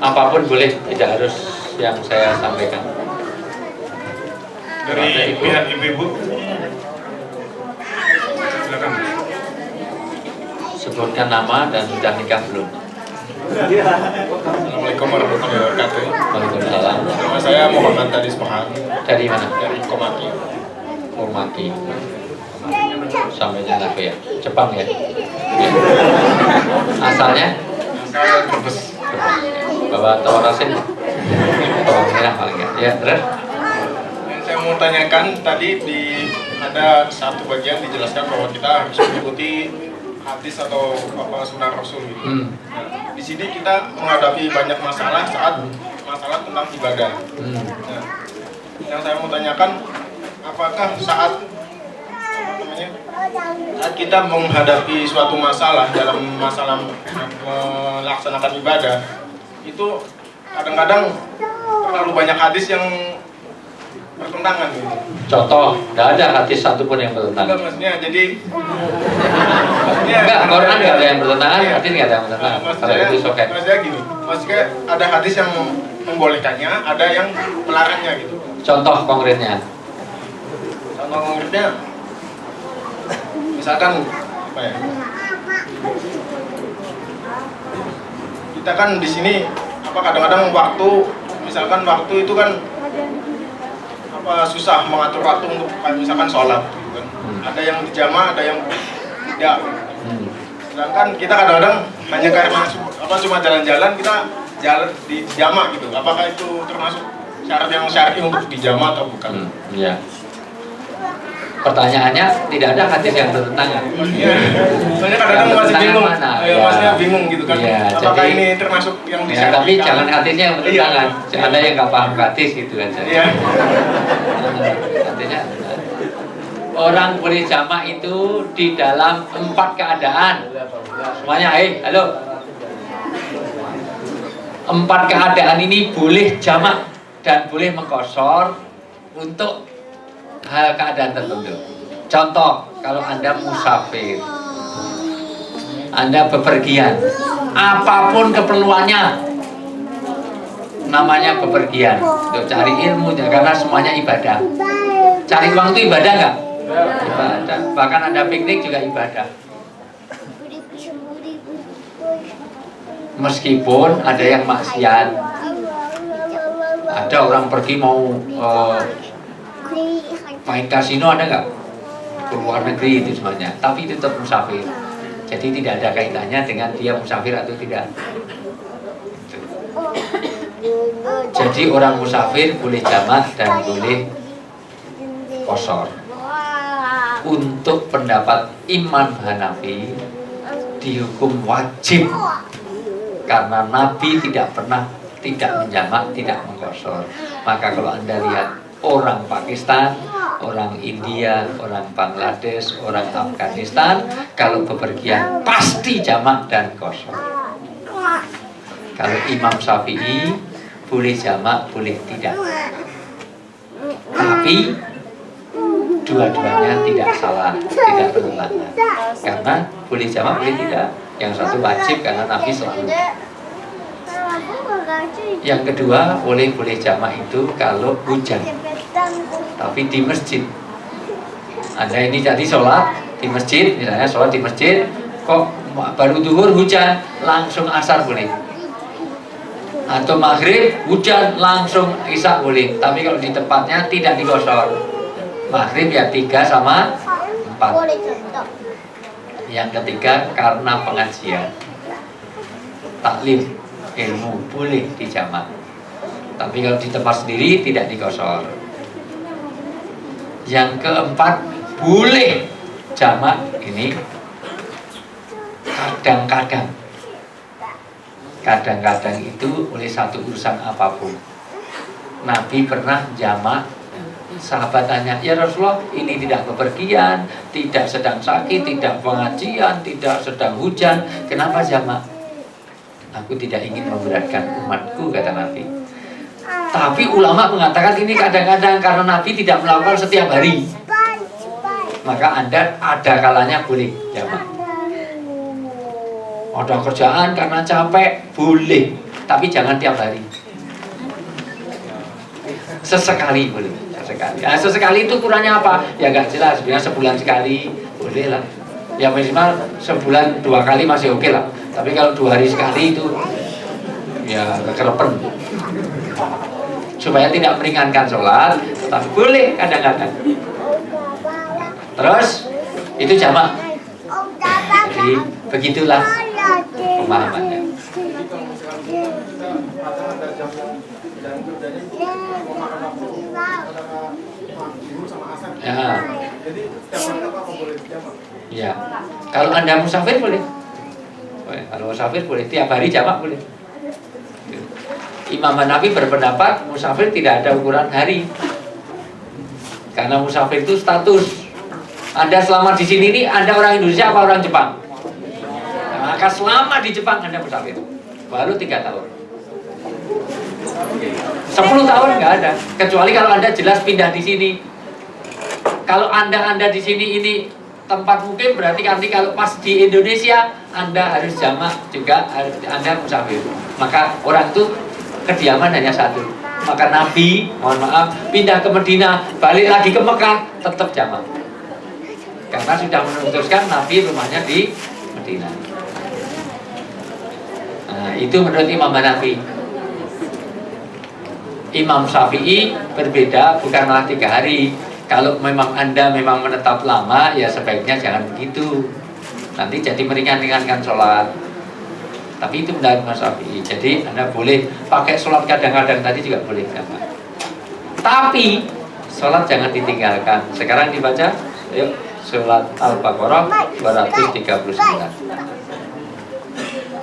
Apapun boleh, tidak harus yang saya sampaikan. Dari pihak ibu-ibu. Silakan. Sebutkan nama dan sudah nikah belum? Assalamualaikum warahmatullahi wabarakatuh. Waalaikumsalam. Nama saya Muhammad Tadis Mahan. Dari mana? Dari Komaki. Komaki. Sampai jalan ya? Jepang ya? Asalnya? Saya Brebes. Bawa telur asin? Bawang merah paling ya? Ya, terus? Saya mau tanyakan tadi ada satu bagian dijelaskan bahwa kita harus mengikuti hadis atau apa sunnah Rasul gitu. Nah, di sini kita menghadapi banyak masalah saat masalah tentang ibadah. Nah, yang saya mau tanyakan, apakah saat kita menghadapi suatu masalah dalam masalah melaksanakan ibadah itu kadang-kadang terlalu banyak hadis yang bertentangan gitu. Contoh, tidak ada hadis satupun yang bertentangan. Enggak, maksudnya jadi enggak, Quran nggak ada yang bertentangan, hadis nggak ada yang bertentangan. Kalau itu soket. Maksudnya gini, maksudnya ada hadis yang membolehkannya, ada yang melarangnya gitu. Contoh konkretnya. Contoh konkretnya, misalkan apa ya? Kita kan di sini apa kadang-kadang waktu, misalkan waktu itu kan apa susah mengatur waktu untuk misalkan sholat gitu kan. Ada yang dijama, ada yang tidak. Sedangkan kita kadang-kadang hanya karena apa cuma jalan-jalan kita jalan di jama gitu. Apakah itu termasuk syarat yang syar'i untuk dijama atau bukan? Ya. Pertanyaannya tidak ada hadis yang bertentangan. Iya. Soalnya kadang-kadang masih bingung. Mana? Ya, maksudnya bingung gitu kan. Ya, apakah jadi, ini termasuk yang ya, disyariatkan? tapi jangan hadisnya yang bertentangan. Iya. Ada yang nggak paham hadis gitu kan. Iya. Artinya orang boleh jamak itu di dalam 4 keadaan. Semuanya, halo. 4 keadaan ini boleh jamak dan boleh mengkosor untuk hal keadaan tertentu. Contoh, kalau Anda musafir, Anda bepergian, apapun keperluannya, namanya bepergian untuk cari ilmu, karena semuanya ibadah. Cari uang itu ibadah nggak? Ibadah. Bahkan Anda piknik juga ibadah. Meskipun ada yang maksiat, ada orang pergi mau main kasino, ada nggak? Ke luar negeri itu semuanya, tapi itu tetap musafir. Jadi tidak ada kaitannya dengan dia musafir atau tidak. Jadi orang musafir boleh jamak dan boleh kosor. Untuk pendapat Imam Hanafi dihukum wajib karena Nabi tidak pernah tidak menjamak, tidak mengkosor. Maka kalau Anda lihat orang Pakistan, orang India, orang Bangladesh, orang Afghanistan, kalau bepergian pasti jamak dan kosor. Kalau Imam Syafi'i boleh jamak, boleh tidak. Tapi dua-duanya tidak salah, tidak bertentangan. Karena boleh jamak, boleh tidak. Yang satu wajib karena Nabi selalu. Yang kedua, boleh jamak itu kalau hujan, tapi di masjid. Anda ini tadi sholat di masjid, misalnya sholat di masjid, kok baru duhur hujan, langsung asar boleh. Atau maghrib hujan, langsung isya boleh. Tapi kalau di tempatnya tidak digosor. Maghrib ya 3 sama 4. Yang ketiga karena pengajian, taklim, ilmu boleh dijamak. Tapi kalau di tempat sendiri tidak digosor. Yang keempat boleh jamak ini kadang-kadang itu oleh satu urusan apapun. Nabi pernah jamak. Sahabat tanya, ya Rasulullah, ini tidak bepergian, tidak sedang sakit, tidak pengajian, tidak sedang hujan, kenapa jamak? Aku tidak ingin memberatkan umatku, kata Nabi. Tapi ulama mengatakan ini kadang-kadang karena Nabi tidak melakukan setiap hari. Maka Anda ada kalanya boleh jamak. Ada kerjaan karena capek, boleh. Tapi jangan tiap hari. Sesekali boleh. Nah, sesekali itu kurangnya apa? Ya nggak jelas, sebenarnya sebulan sekali boleh lah. Ya minimal sebulan 2 kali masih oke lah. Tapi kalau 2 hari sekali itu ya kekerepen. Supaya tidak meringankan sholat, tetapi boleh kadang-kadang. Terus itu jamak. Jadi begitulah pemahamannya. Ya. Ya. Kalau Anda musafir boleh. Kalau musafir boleh, tiap hari jamak boleh. Imam Hanafi berpendapat musafir tidak ada ukuran hari. Karena musafir itu status. Anda selama di sini ini Anda orang Indonesia apa orang Jepang? Maka selama di Jepang Anda musafir. Baru 3 tahun. 10 tahun nggak ada. Kecuali kalau Anda jelas pindah di sini. Kalau Anda di sini ini tempat mukim, berarti nanti kalau pas di Indonesia Anda harus jamak juga, Anda musafir. Maka orang itu kediaman hanya satu. Maka Nabi, mohon maaf, pindah ke Medina, balik lagi ke Mekah, tetap jamak. Karena sudah memutuskan Nabi rumahnya di Medina. Nah, itu menurut Imam Hanafi. Imam Syafi'i berbeda, bukanlah 3 hari. Kalau memang Anda memang menetap lama, ya sebaiknya jangan begitu. Nanti jadi meringankan sholat. Tapi itu benar Mas Syafi'i. Jadi Anda boleh pakai sholat kadang-kadang tadi juga boleh. Tapi sholat jangan ditinggalkan. Sekarang dibaca, yuk, surat Al-Baqarah 239.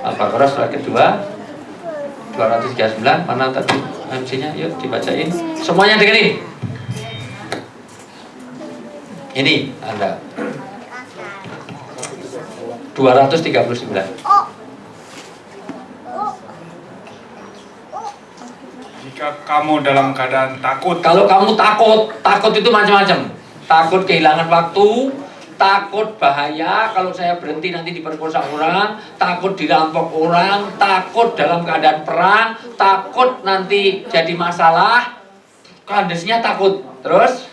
Al-Baqarah surat kedua 239. Mana tadi MC-nya? Yuk dibacain. Semuanya dengerin. Ini Anda 239. Jika kamu dalam keadaan takut. Kalau kamu takut itu macam-macam. Takut kehilangan waktu, takut bahaya kalau saya berhenti nanti diperkosa orang, takut dirampok orang, takut dalam keadaan perang, takut nanti jadi masalah. Kondisinya takut. Terus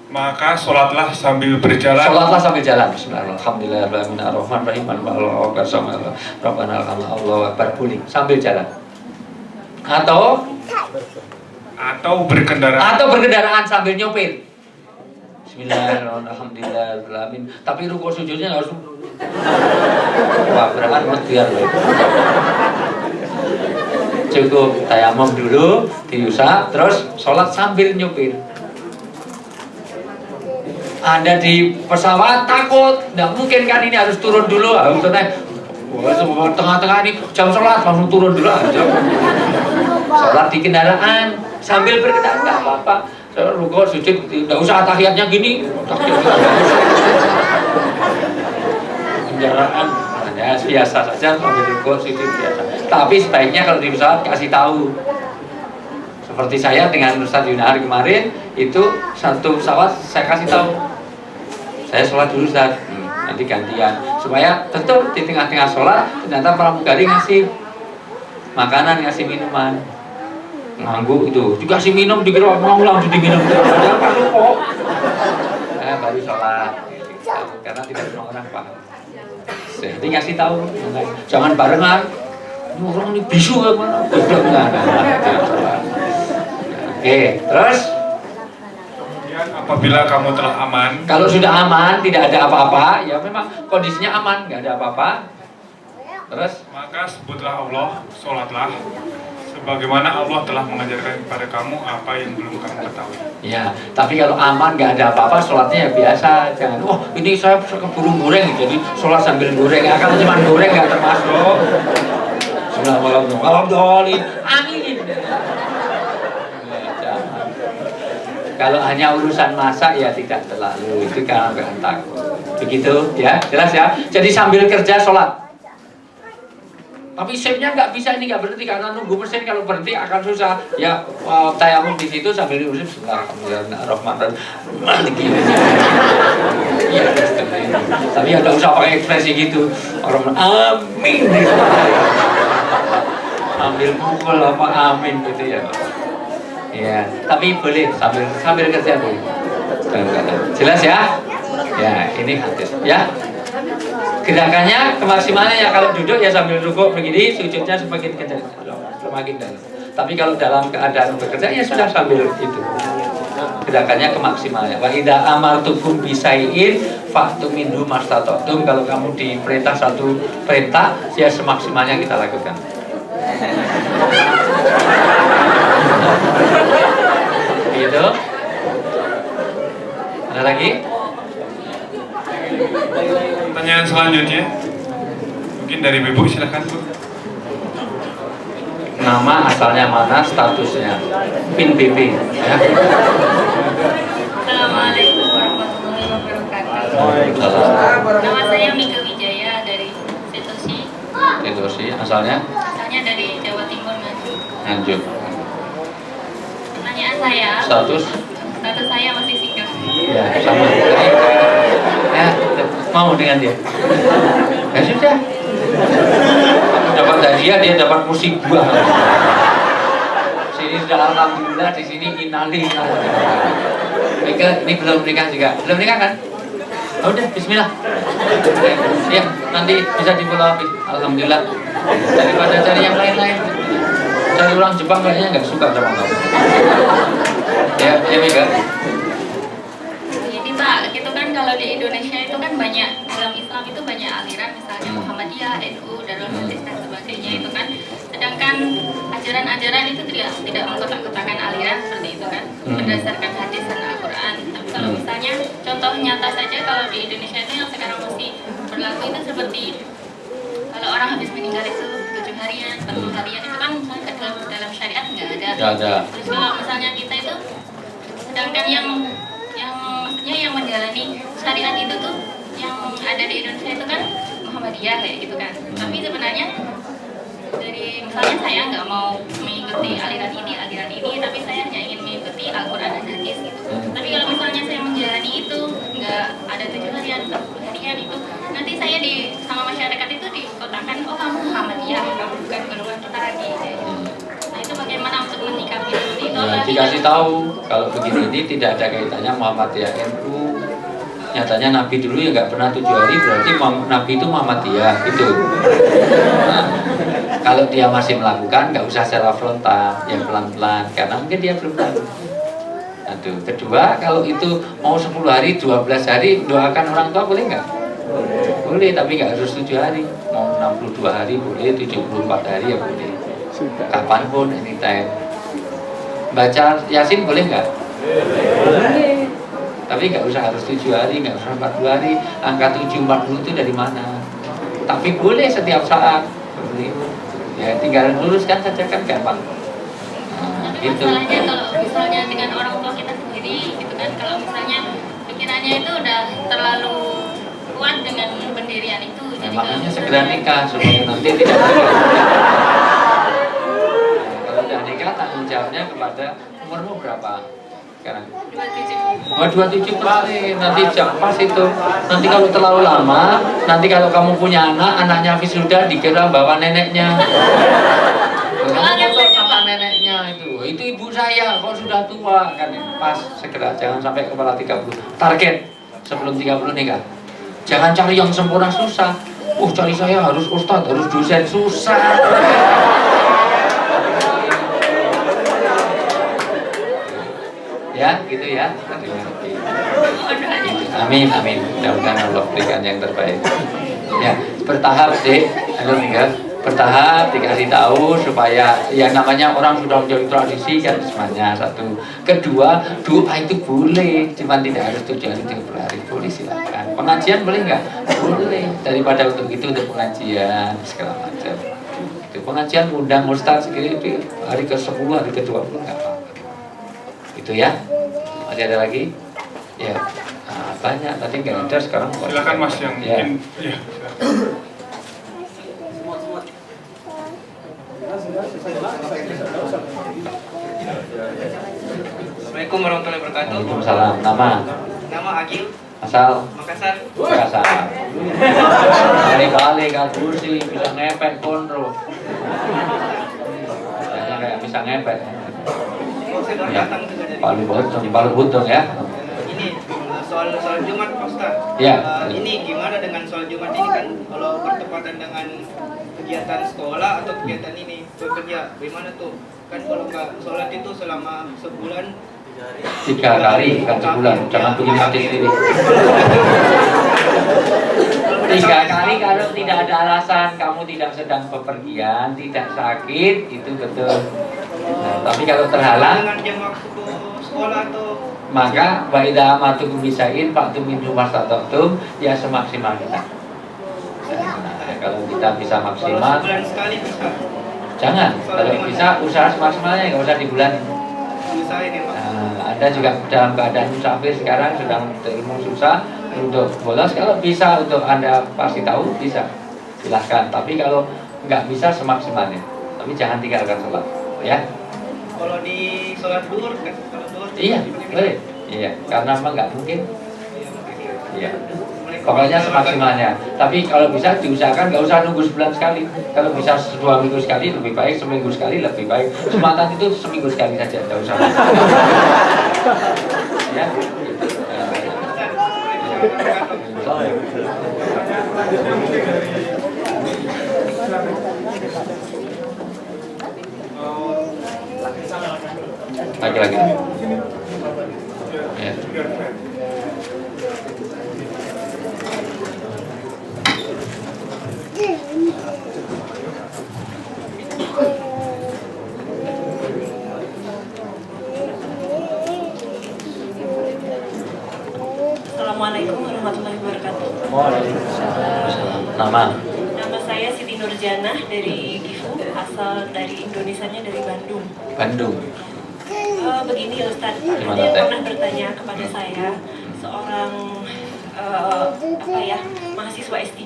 Maka sholatlah sambil berjalan. sholatlah sambil jalan. Bismillahirrahmanirrahim. Ar-Rahmanirrahim. Rabbana Allahu Akbar. Boleh sambil jalan. Atau berkendaraan sambil nyopir. Bismillahirrahmanirrahim. Tapi rukuk sujudnya harus wah berat biar loh. Cukup tayamum dulu, diusap, terus sholat sambil nyopir. Anda di pesawat takut, nggak mungkin kan ini harus turun dulu, harus naik. Tengah-tengah ini jam sholat langsung turun dulu aja. Sholat di kendaraan sambil berkendaraan nggak apa-apa. Rukuk sujud nggak usah tahiyatnya gini. Kendaraan ya biasa saja sambil rukuk sujud biasa. Tapi sebaiknya kalau di pesawat kasih tahu. Seperti saya dengan Ustaz Yunahar kemarin itu satu pesawat saya kasih tahu. Saya sholat dulu Ustaz, nanti gantian supaya tentu di tengah-tengah sholat ternyata pramugari ngasih makanan, ngasih minuman. Ngangguk itu dikasih minum dikira mau langsung diminum jangan perlu kok. Baru sholat karena tidak semua orang paham. Jadi ngasih tahu jangan barengan. Ini orang ini bisu ya mana? Oke, terus apabila kamu telah aman. Kalau sudah aman, tidak ada apa-apa, ya memang kondisinya aman, nggak ada apa-apa. Terus Maka sebutlah Allah, sholatlah sebagaimana Allah telah mengajarkan kepada kamu apa yang belum kamu ketahui. ya, tapi kalau aman nggak ada apa-apa, sholatnya ya biasa. Jangan, wah ini saya keburu goreng, jadi sholat sambil goreng. Ya, kalau cuma goreng nggak termasuk. Alhamdulillah, amin. Kalau hanya urusan masak ya tidak terlalu, itu karena takut. Begitu ya, jelas ya. Jadi sambil kerja sholat. Tapi shiftnya nggak bisa, ini nggak berhenti karena nunggu mesin, kalau berhenti akan susah. Ya tayamum di situ sambil diusap. Bismillahirrahmanirrahim. Iya, tapi ya nggak usah pakai ekspresi gitu. Orang amin. Ambil pukul apa amin gitu ya. Ya, tapi boleh sambil kerja boleh. Jelas ya? Ya, ini hadis ya. Gerakannya kemaksimalannya ya kalau duduk ya sambil rukuk begini, sujudnya semakin kencang, semakin dalam. Tapi kalau dalam keadaan bekerja ya sudah sambil itu. Gerakannya kemaksimalannya. Wa idza amartukum bisai'in fa'tu minhu mastata'tum. Kalau kamu diperintah satu perintah, ya semaksimalnya kita lakukan. Gitu. Ada lagi? Pertanyaan selanjutnya mungkin dari Ibu, silakan Bu. Nama asalnya mana, statusnya, PIN BP ya. Assalamualaikum warahmatullahi wabarakatuh. Waalaikumsalam. Nama saya Mika Wijaya dari Setosi. Setosi asalnya Asalnya dari Jawa Timur, Nganjuk. Pertanyaan saya, Status saya masih single. ya sama. Ya, mau dengan dia. Ya sudah. Kamu dapat hadiah, dia dapat musik buah. Sini sudah alhamdulillah, di sini innalillah. Mika ini belum nikah juga. Belum nikah kan? Oh, udah, bismillah. Ya, nanti bisa difollow. Alhamdulillah. Daripada cari yang lain-lain. Cari orang Jepang kayaknya nggak suka sama kamu. Ya Mika. Jadi Pak, itu kan kalau di Indonesia itu kan banyak, dalam Islam itu banyak aliran, misalnya Muhammadiyah, NU, Darul Hadis dan sebagainya itu kan. Sedangkan ajaran-ajaran itu tidak mengkotak-kotakan aliran seperti itu kan. berdasarkan hadis dan Al-Quran. Tapi kalau misalnya contoh nyata saja kalau di Indonesia itu yang sekarang masih berlaku itu seperti kalau orang habis meninggal itu 7 harian, 40 harian itu kan misalnya dalam syariat nggak ada. Nggak ada. Terus kalau misalnya kita itu, sedangkan yang maksudnya yang menjalani syariat itu tuh yang ada di Indonesia itu kan Muhammadiyah kayak gitu kan. Tapi sebenarnya dari misalnya saya nggak mau mengikuti aliran ini, tapi saya hanya ingin mengikuti Al-Quran dan hadis gitu. Tapi kalau misalnya saya menjalani itu nggak ada 7 harian, 40 harian itu, nanti saya sama masyarakat itu dikotakan, oh kamu Muhammadiyah, kamu bukan golongan kita lagi. Nah itu bagaimana untuk menyikapi itu? Nah, dikasih tahu kalau begini ini tidak ada kaitannya Muhammadiyah NU. Nyatanya Nabi dulu ya nggak pernah 7 hari, berarti Nabi itu Muhammadiyah gitu. Nah, kalau dia masih melakukan, nggak usah secara frontal, yang pelan-pelan, karena mungkin dia belum tahu. Aduh. Kedua, kalau itu mau 10 hari, 12 hari, doakan orang tua boleh nggak? Boleh, tapi nggak harus 7 hari. Mau 62 hari boleh, 74 hari ya boleh. Kapanpun, anytime. Baca Yasin boleh nggak? Boleh. Tapi nggak usah harus 7 hari, nggak usah 40 hari. Angka 7, 40 itu dari mana? Tapi boleh setiap saat. Boleh. Ya tinggal luruskan saja kan gampang. Tapi Gitu. masalahnya kalau misalnya dengan orang tua kita sendiri gitu kan, kalau misalnya pikirannya itu udah terlalu kuat dengan pendirian itu, jadi Makanya kalau segera nikah supaya nanti tidak kalau udah nikah tanggung jawabnya kepada umurmu berapa sekarang? 27 kali nanti jam pas itu. Nanti kalau terlalu lama, nanti kalau kamu punya anak, anaknya wisuda dikira bawa neneknya. Sama neneknya itu ibu saya kok sudah tua kan. Pas segera, jangan sampai kepala 30. Target sebelum 30 nikah. Jangan cari yang sempurna, susah. Cari saya harus ustadz, harus dosen, susah. Ya, gitu ya. Amin, amin. Mudah-mudahan Allah berikan yang terbaik. Ya, bertahap sih. Bertahap dikasih tahu supaya yang namanya orang sudah menjadi tradisi kan semuanya satu. Kedua, doa itu boleh, cuma tidak harus 7 hari 30 hari, boleh silakan. Pengajian boleh nggak? Boleh. Daripada untuk itu untuk pengajian segala macam. Itu pengajian undang ustaz segini hari ke-10, hari ke-20 nggak apa-apa. Itu ya. Masih ada lagi? Ya. Nah, banyak tadi nggak ada sekarang. Silakan Mas yang ya. mungkin ya. Assalamualaikum warahmatullahi wabarakatuh. Waalaikumsalam. Nama Agil. Asal Makassar. Makassar. Kali-kali kabur sih bisa ngepek konro. Kayaknya kayak bisa ngepek. Saya baru Ya. datang juga dari. Palu Butung ya. Ini soal Jumat Pak Ustaz. Ya. Ini gimana dengan soal Jumat ini kan kalau bertepatan dengan kegiatan sekolah atau kegiatan ini bekerja, gimana tuh? Kan kalau nggak sholat itu selama sebulan 3 kali bukan sebulan, jangan bikin hadis sendiri. 3 kali kalau tidak ada alasan, kamu tidak sedang bepergian, tidak sakit, itu betul. Nah, tapi kalau terhalang, dengan jam waktu sekolah atau maka baida amatukum bisain faktum minhu mastata'tum, ya semaksimal kita. Nah, kalau kita bisa kalau maksimal, sebulan sekali bisa jangan. Kalau bisa usaha semaksimalnya, nggak usah di bulan. usahain ya Pak. Nah, Anda juga dalam keadaan musafir sekarang sedang ilmu susah untuk bolos. Kalau bisa untuk Anda pasti tahu bisa, silahkan. Tapi kalau nggak bisa semaksimalnya, tapi jangan tinggalkan sholat, ya. Kalau di sholat duhur kan sholat duhur. Iya, boleh. Iya, karena apa nggak mungkin. Iya. Pokoknya semaksimalnya. Tapi kalau bisa diusahakan nggak usah nunggu sebulan sekali. Kalau bisa 2 minggu sekali lebih baik, seminggu sekali lebih baik. Jumatan itu seminggu sekali saja, nggak usah. Ya. Lagi-lagi. Ya. Waalaikumsalam. Nama? Nama saya Siti Nurjanah dari Gifu, asal dari Indonesianya dari Bandung. Bandung. Begini Ustadz, Gimana, ada yang Teh? pernah bertanya kepada saya, seorang mahasiswa S3.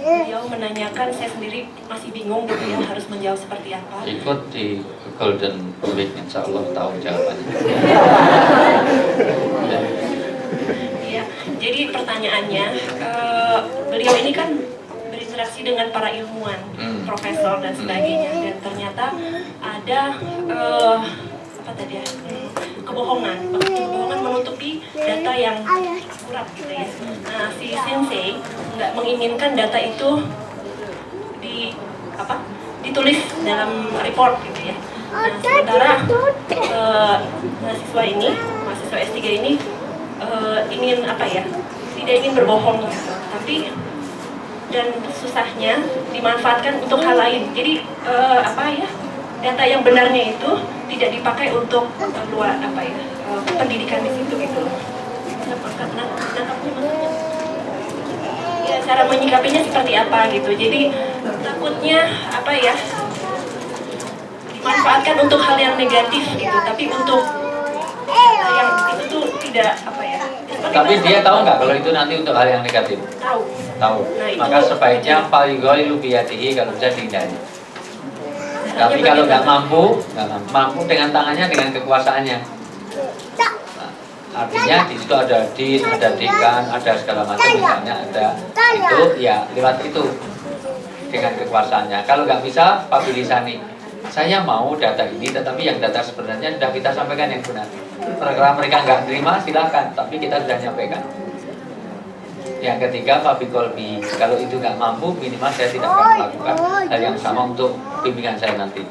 Beliau menanyakan, saya sendiri masih bingung gitu ya, harus menjawab seperti apa. Ikut di Golden Week, insya Allah tahu jawabannya. Iya, jadi pertanyaannya, beliau ini kan berinteraksi dengan para ilmuwan, profesor dan sebagainya, dan ternyata ada kebohongan menutupi data yang akurat gitu ya. Nah, si sensei nggak menginginkan data itu ditulis dalam report gitu ya. Nah, sementara mahasiswa S3 ini ingin tidak ingin berbohong gitu. Tapi dan susahnya dimanfaatkan untuk hal lain. Jadi data yang benarnya itu tidak dipakai untuk pendidikan di situ gitu. Nangkapnya maksudnya? Ya, cara menyikapinya seperti apa gitu. Jadi takutnya dimanfaatkan untuk hal yang negatif gitu. Tapi untuk yang itu tuh tidak Tapi dia tahu nggak kalau itu nanti untuk hal yang negatif? Tahu. Tahu. Nah, Maka sebaiknya falyughayyirhu biyadihi, kalau bisa dihindari. Tapi kalau nggak mampu dengan tangannya, dengan kekuasaannya. Nah, artinya di situ ada din, ada dekan, ada segala macam, misalnya ada itu, ya lewat itu dengan kekuasaannya. Kalau nggak bisa, pabilisani. Saya mau data ini, tetapi yang data sebenarnya sudah kita sampaikan yang benar. Kalau mereka nggak terima, silakan. Tapi kita sudah nyampaikan. Yang ketiga, fabiqolbi. Kalau itu nggak mampu, minimal saya tidak akan melakukan hal yang sama untuk bimbingan saya nanti.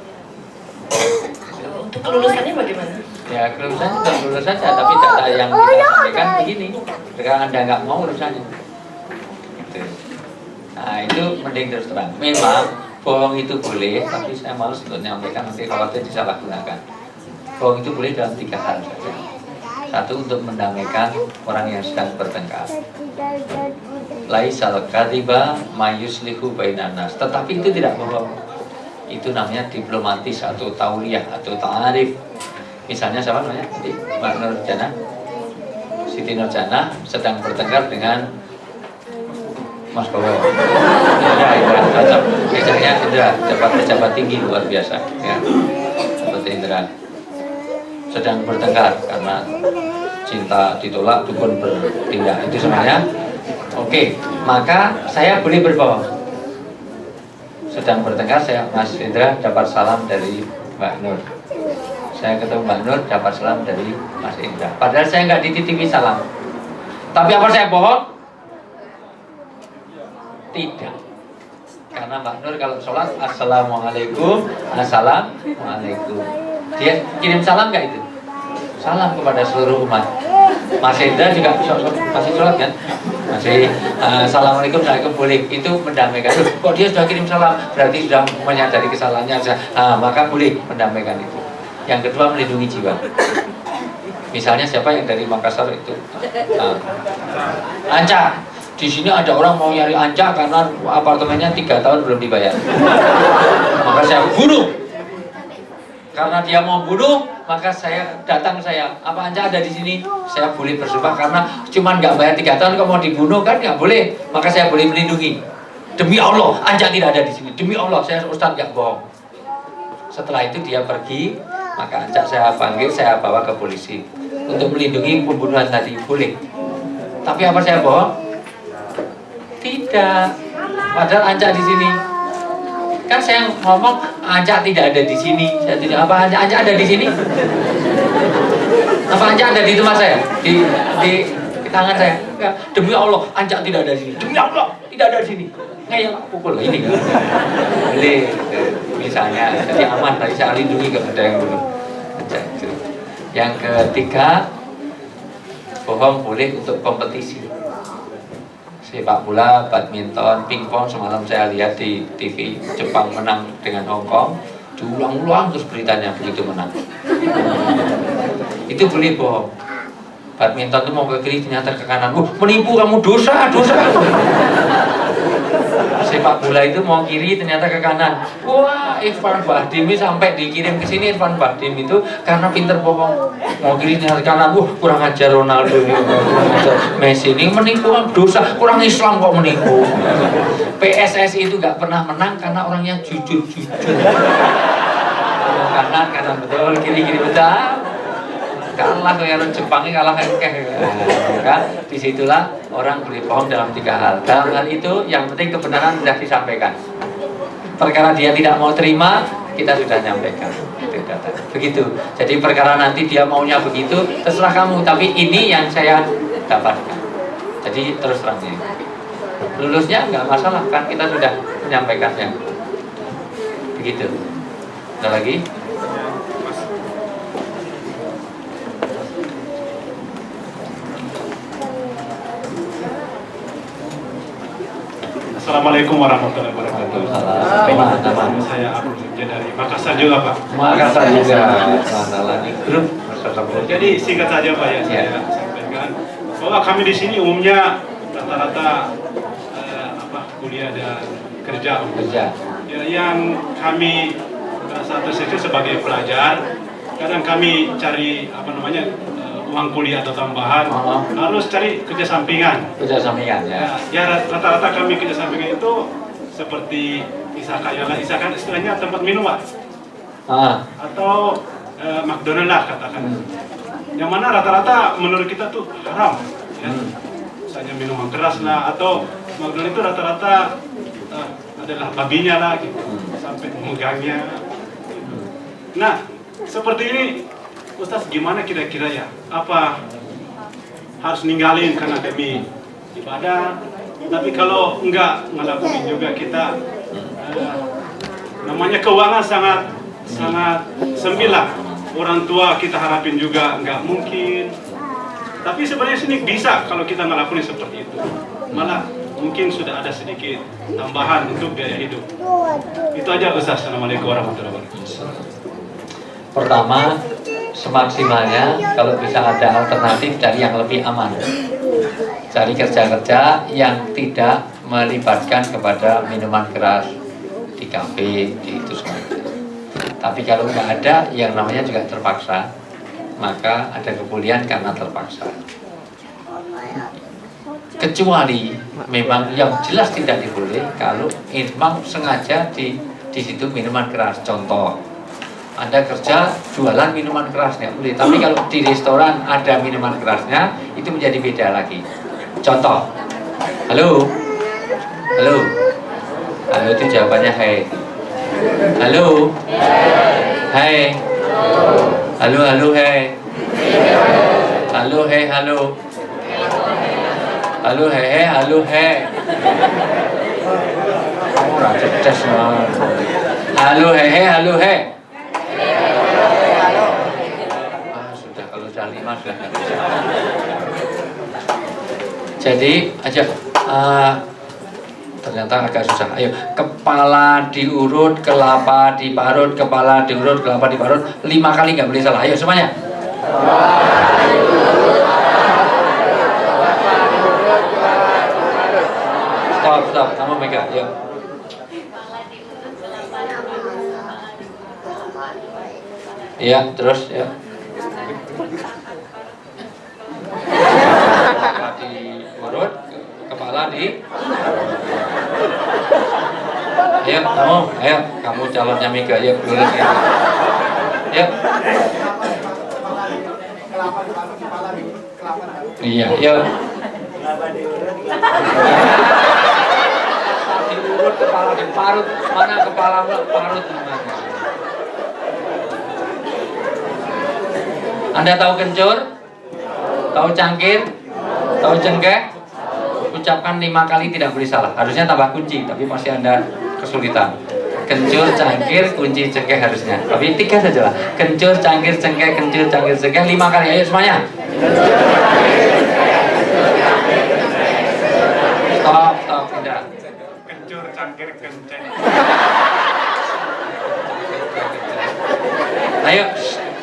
Untuk kelulusannya bagaimana? Ya, kelulusan sudah lulus saja, tapi data yang kita sampaikan begini. Sekarang Anda nggak mau urusannya. Gitu. Nah, itu mending terus terang. Memang bohong itu boleh, tapi saya malas untuk menyampaikan, nanti khawatir disalahgunakan. Bohong itu boleh dalam 3 hal saja. Satu, untuk mendamaikan orang yang sedang bertengkar. Laisal kadhiba mayuslihu bainan nas. Tetapi itu tidak bohong. Itu namanya diplomatis atau tauliyah atau ta'arif. Misalnya siapa namanya? Mbak Nurjanah. Siti Nurjanah sedang bertengkar dengan Mas Bowo. Indra, cocok. Biasanya Indra dapat pejabat tinggi luar biasa, ya. Seperti Indra. Sedang bertengkar karena cinta ditolak, dukun bertindak. Itu sebenarnya oke, maka saya boleh berbohong. Sedang bertengkar, Mas Indra dapat salam dari Mbak Nur. Saya ketemu Mbak Nur, dapat salam dari Mas Indra. Padahal saya nggak dititipi salam. Tapi apa saya bohong? Tidak. Karena Mbak Nur kalau sholat, assalamualaikum, assalamualaikum. Dia kirim salam nggak itu? Salam kepada seluruh umat. Mas Indra juga masih sholat kan? Masih assalamualaikum, assalamualaikum boleh. Itu mendamaikan. Kok dia sudah kirim salam, berarti sudah menyadari kesalahannya. Maka boleh mendamaikan itu. Yang kedua, melindungi jiwa. Misalnya siapa yang dari Makassar itu? Anca. Di sini ada orang mau nyari Anca karena apartemennya 3 tahun belum dibayar. Maka saya bunuh. Karena dia mau bunuh, maka datang saya. Apa Anca ada di sini? Saya boleh bersumpah karena cuma nggak bayar 3 tahun, kok mau dibunuh kan nggak boleh. Maka saya boleh melindungi. Demi Allah, Anca tidak ada di sini. Demi Allah, saya Ustaz nggak bohong. Setelah itu dia pergi, maka Anca saya panggil, saya bawa ke polisi untuk melindungi pembunuhan tadi. Boleh. Tapi apa saya bohong? Tidak. Padahal Anca di sini. Kan saya ngomong Anca tidak ada di sini. Saya tidak apa Anca ada di sini? Apa Anca ada di tempat saya? Di tangan saya? Enggak. Demi Allah, Anca tidak ada di sini. Demi Allah, tidak ada di sini. Ngeyel pukul ini. Boleh. Misalnya, jadi aman. Tadi saya lindungi kepada yang dulu. Yang ketiga, bohong boleh untuk kompetisi. Sepak bola, badminton, pingpong, semalam saya lihat di TV Jepang menang dengan Hong Kong, diulang-ulang terus beritanya begitu menang. Itu boleh bohong. Badminton tuh mau ke kiri ternyata ke kanan. Menipu kamu, dosa. Sepak bola itu mau kiri ternyata ke kanan. Wah, Irfan Bahdim sampai dikirim ke sini. Irfan Bahdim itu karena pinter bohong. Mau kiri ternyata ke kanan. Kurang ajar Ronaldo ini, kurang ajar Messi ini, menipu dosa. Kurang Islam kok menipu. PSSI itu gak pernah menang karena orangnya jujur. Kanan betul, kiri betul. Kalah kayak Jepang kalah kayak maka disitulah orang boleh bohong dalam 3 hal. Dalam hal itu yang penting kebenaran sudah disampaikan. Perkara dia tidak mau terima, kita sudah nyampaikan. Begitu. Jadi perkara nanti dia maunya begitu, terserah kamu. Tapi ini yang saya dapatkan. Jadi terus terang ini. Lulusnya nggak masalah kan, kita sudah menyampaikannya. Begitu. Ada lagi? Assalamualaikum warahmatullahi wabarakatuh. Waalaikumsalam. Saya Abdul dari Makassar juga, Pak. Makassar juga. Masalah di grup. Jadi singkat saja, Pak, ya saya sampaikan bahwa kami di sini umumnya rata-rata kuliah dan kerja. Ya, yang kami merasa tersiksa sebagai pelajar, kadang kami cari uang kuliah atau tambahan, harus cari kerja sampingan. Kerja sampingan ya. Ya rata-rata kami kerja sampingan itu seperti isahkan istilahnya tempat minum, Pak. Atau McDonald lah katakan. Yang mana rata-rata menurut kita tuh haram. Ya. Misalnya minuman keras lah, atau McDonald itu rata-rata adalah babinya lah gitu. Sampai memegangnya. Nah, seperti ini Ustaz, gimana kira-kira ya? Apa harus ninggalin karena demi ibadah? Tapi kalau enggak ngelakuin juga kita, namanya keuangan sangat sembilan. Orang tua kita harapin juga enggak mungkin. Tapi sebenarnya sini bisa kalau kita ngelakuin seperti itu. Malah mungkin sudah ada sedikit tambahan untuk biaya hidup. Itu aja Ustaz. Assalamualaikum warahmatullahi wabarakatuh. Pertama, semaksimalnya kalau bisa ada alternatif cari yang lebih aman. Cari kerja-kerja yang tidak melibatkan kepada minuman keras di kafe, di itu semua. Tapi kalau nggak ada, yang namanya juga terpaksa, maka ada kemuliaan karena terpaksa. Kecuali memang yang jelas tidak diboleh kalau memang sengaja di situ minuman keras. Contoh, Anda kerja jualan minuman kerasnya boleh, tapi kalau di restoran ada minuman kerasnya itu menjadi beda lagi. Contoh, halo itu jawabannya hai. Halo, hai. Halo, hai. Halo, hai, halo. Halo, hai, halo, hai. Ora cerdas banget. Halo, hai, halo, hai. Sudah kalau sudah 5 sudah nggak bisa. Jadi aja ternyata agak susah. Ayo, kepala diurut, kelapa diparut, kepala diurut, kelapa diparut 5 kali nggak boleh salah. Ayo semuanya. Stop, kamu megang. Yuk. Iya, terus ya. Kepala diurut, kepala di. Ayo, kamu calonnya Mega, yuk lurus ya. Yuk. Iya, yuk. Diurut, kepala diparut, mana kepala parut namanya? Anda tahu kencur? Tahu cangkir? Tahu cengkeh? Ucapkan 5 kali tidak boleh salah. Harusnya tambah kunci, tapi masih Anda kesulitan. Kencur, cangkir, kunci, cengkeh harusnya. Tapi 3 saja lah. Kencur, cangkir, cengkeh, kencur, cangkir, cengkeh 5 kali. Ayo semuanya. Stop, tidak. Kencur, cangkir, kenceng. Ayo,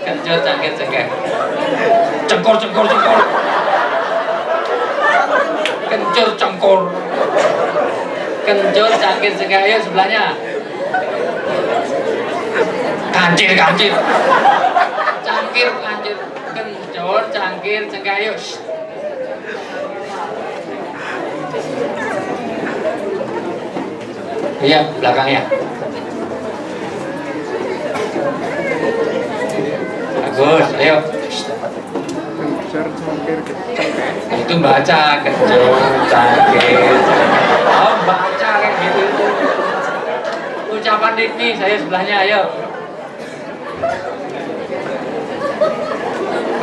kencur, cangkir, cengkeh. Cengkor. Kencur cengkur. Kencur cangkir cengkeh, sebelahnya. Kancir. Cangkir kancir. Kencur cangkir cengkeh. Iya, belakangnya. Bagus, ayo. Itu baca kencur cangkir. Oh, baca kayak gitu. Ucapan ritmi, saya sebelahnya, ayo.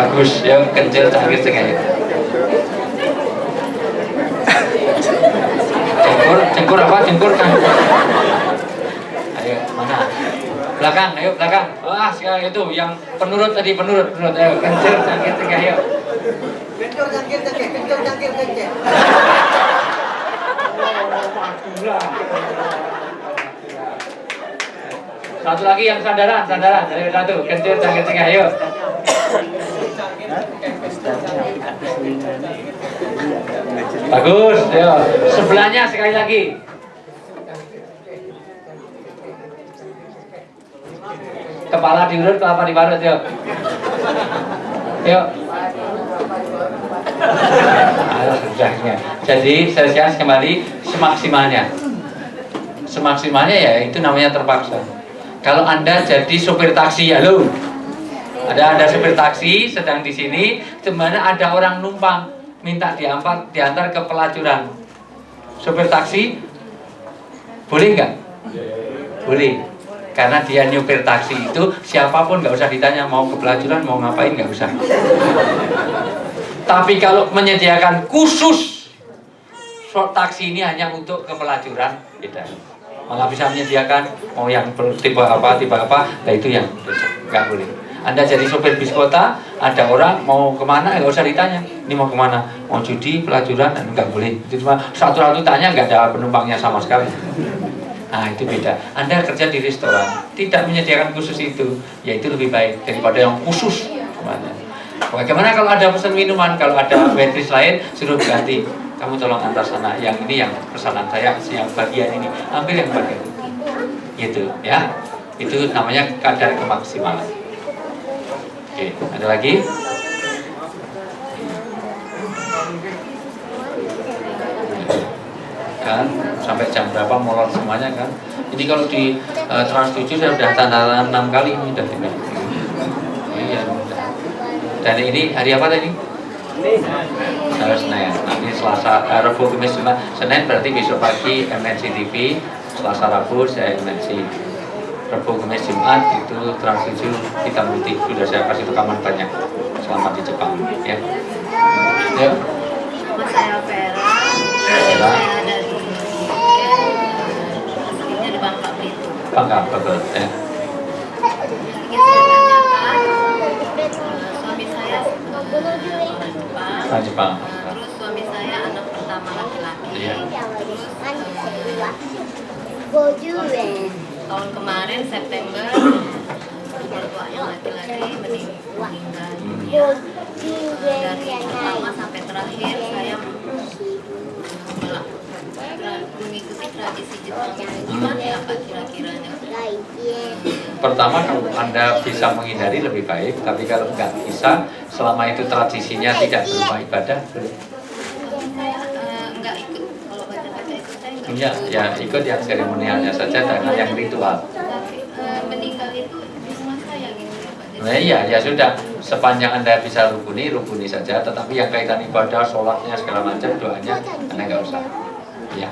Bagus, ya kencur cangkir cengkeh. Cengkur apa? Cengkur kan? Ayo, mana? Belakang, ayo belakang. Wah, sekarang itu yang penurut tadi, penurut. Ayo, kencur cangkir cengkeh, ayo. Kencur cangkir cengkeh. Satu lagi yang sandaran. Ayo satu, kencur cangkir cengkeh, ayo. Bagus, ayo. Sebelahnya sekali lagi. Kepala diurut, kelapa diparut, yuk. Yuk. Sudahnya. Jadi saya kembali semaksimalnya ya itu namanya terpaksa. Kalau Anda jadi sopir taksi, halo. Ada sopir taksi sedang di sini, di mana ada orang numpang minta diantar ke pelacuran. Sopir taksi boleh nggak? Boleh. Karena dia nyupir taksi itu siapapun nggak usah ditanya mau ke pelacuran mau ngapain, nggak usah. Tapi kalau menyediakan khusus taksi ini hanya untuk ke pelacuran, beda. Malah bisa menyediakan mau yang tipe apa, nah itu yang nggak boleh. Anda jadi sopir bis kota, ada orang mau kemana nggak usah ditanya. Ini mau kemana? Mau judi, pelacuran, nggak boleh. Itu cuma satu-satu tanya, nggak ada penumpangnya sama sekali. Nah itu beda. Anda kerja di restoran, tidak menyediakan khusus itu, ya itu lebih baik daripada yang khusus. Bagaimana kalau ada pesan minuman, kalau ada waitress lain suruh ganti, kamu tolong antar sana, yang ini yang pesanan saya, yang bagian ini, ambil yang bagian gitu ya. Itu namanya kadar kemaksimalan. Oke, ada lagi? Kan sampai jam berapa molor semuanya kan. Ini kalau di Trans 7 saya sudah tanda 6 kali ini udah ini. Iya. Dan ini hari apa tadi? Senin. Nanti Selasa, Rabu, Kamis, Jumat. Senin berarti besok pagi MNC TV, Selasa, Rabu saya MNC. Rabu, Kamis, Jumat itu Trans 7 Hitam Putih. Sudah saya kasih rekaman banyak. Selamat di Jepang ya. Yuk. Nama saya Vera. Saya dari aslinya di Bangka Belitung. Bangka, betul ya. Ingin saya tanyakan, suami saya orang Jepang. Terus suami saya anak pertama laki-laki. Iya. Terus tahun kemarin September mertuanya laki-laki meninggal dunia. Dari pertama sampai terakhir saya mengikuti tradisi Jepang. Gimana ya Pak kira-kiranya? Pertama kalau Anda bisa menghindari lebih baik, tapi kalau nggak bisa, selama itu tradisinya tidak berupa ibadah, Saya nggak ikut, kalau baca-baca itu saya nggak ya, ikut. ya ikut yang seremonialnya saja, jangan yang ritual. Tapi meninggal itu di rumah saya gitu ya Pak. Nah iya, ya sudah, sepanjang Anda bisa rukuni saja, tetapi yang kaitan ibadah, sholatnya, segala macam, doanya, Anda nggak usah. Ya.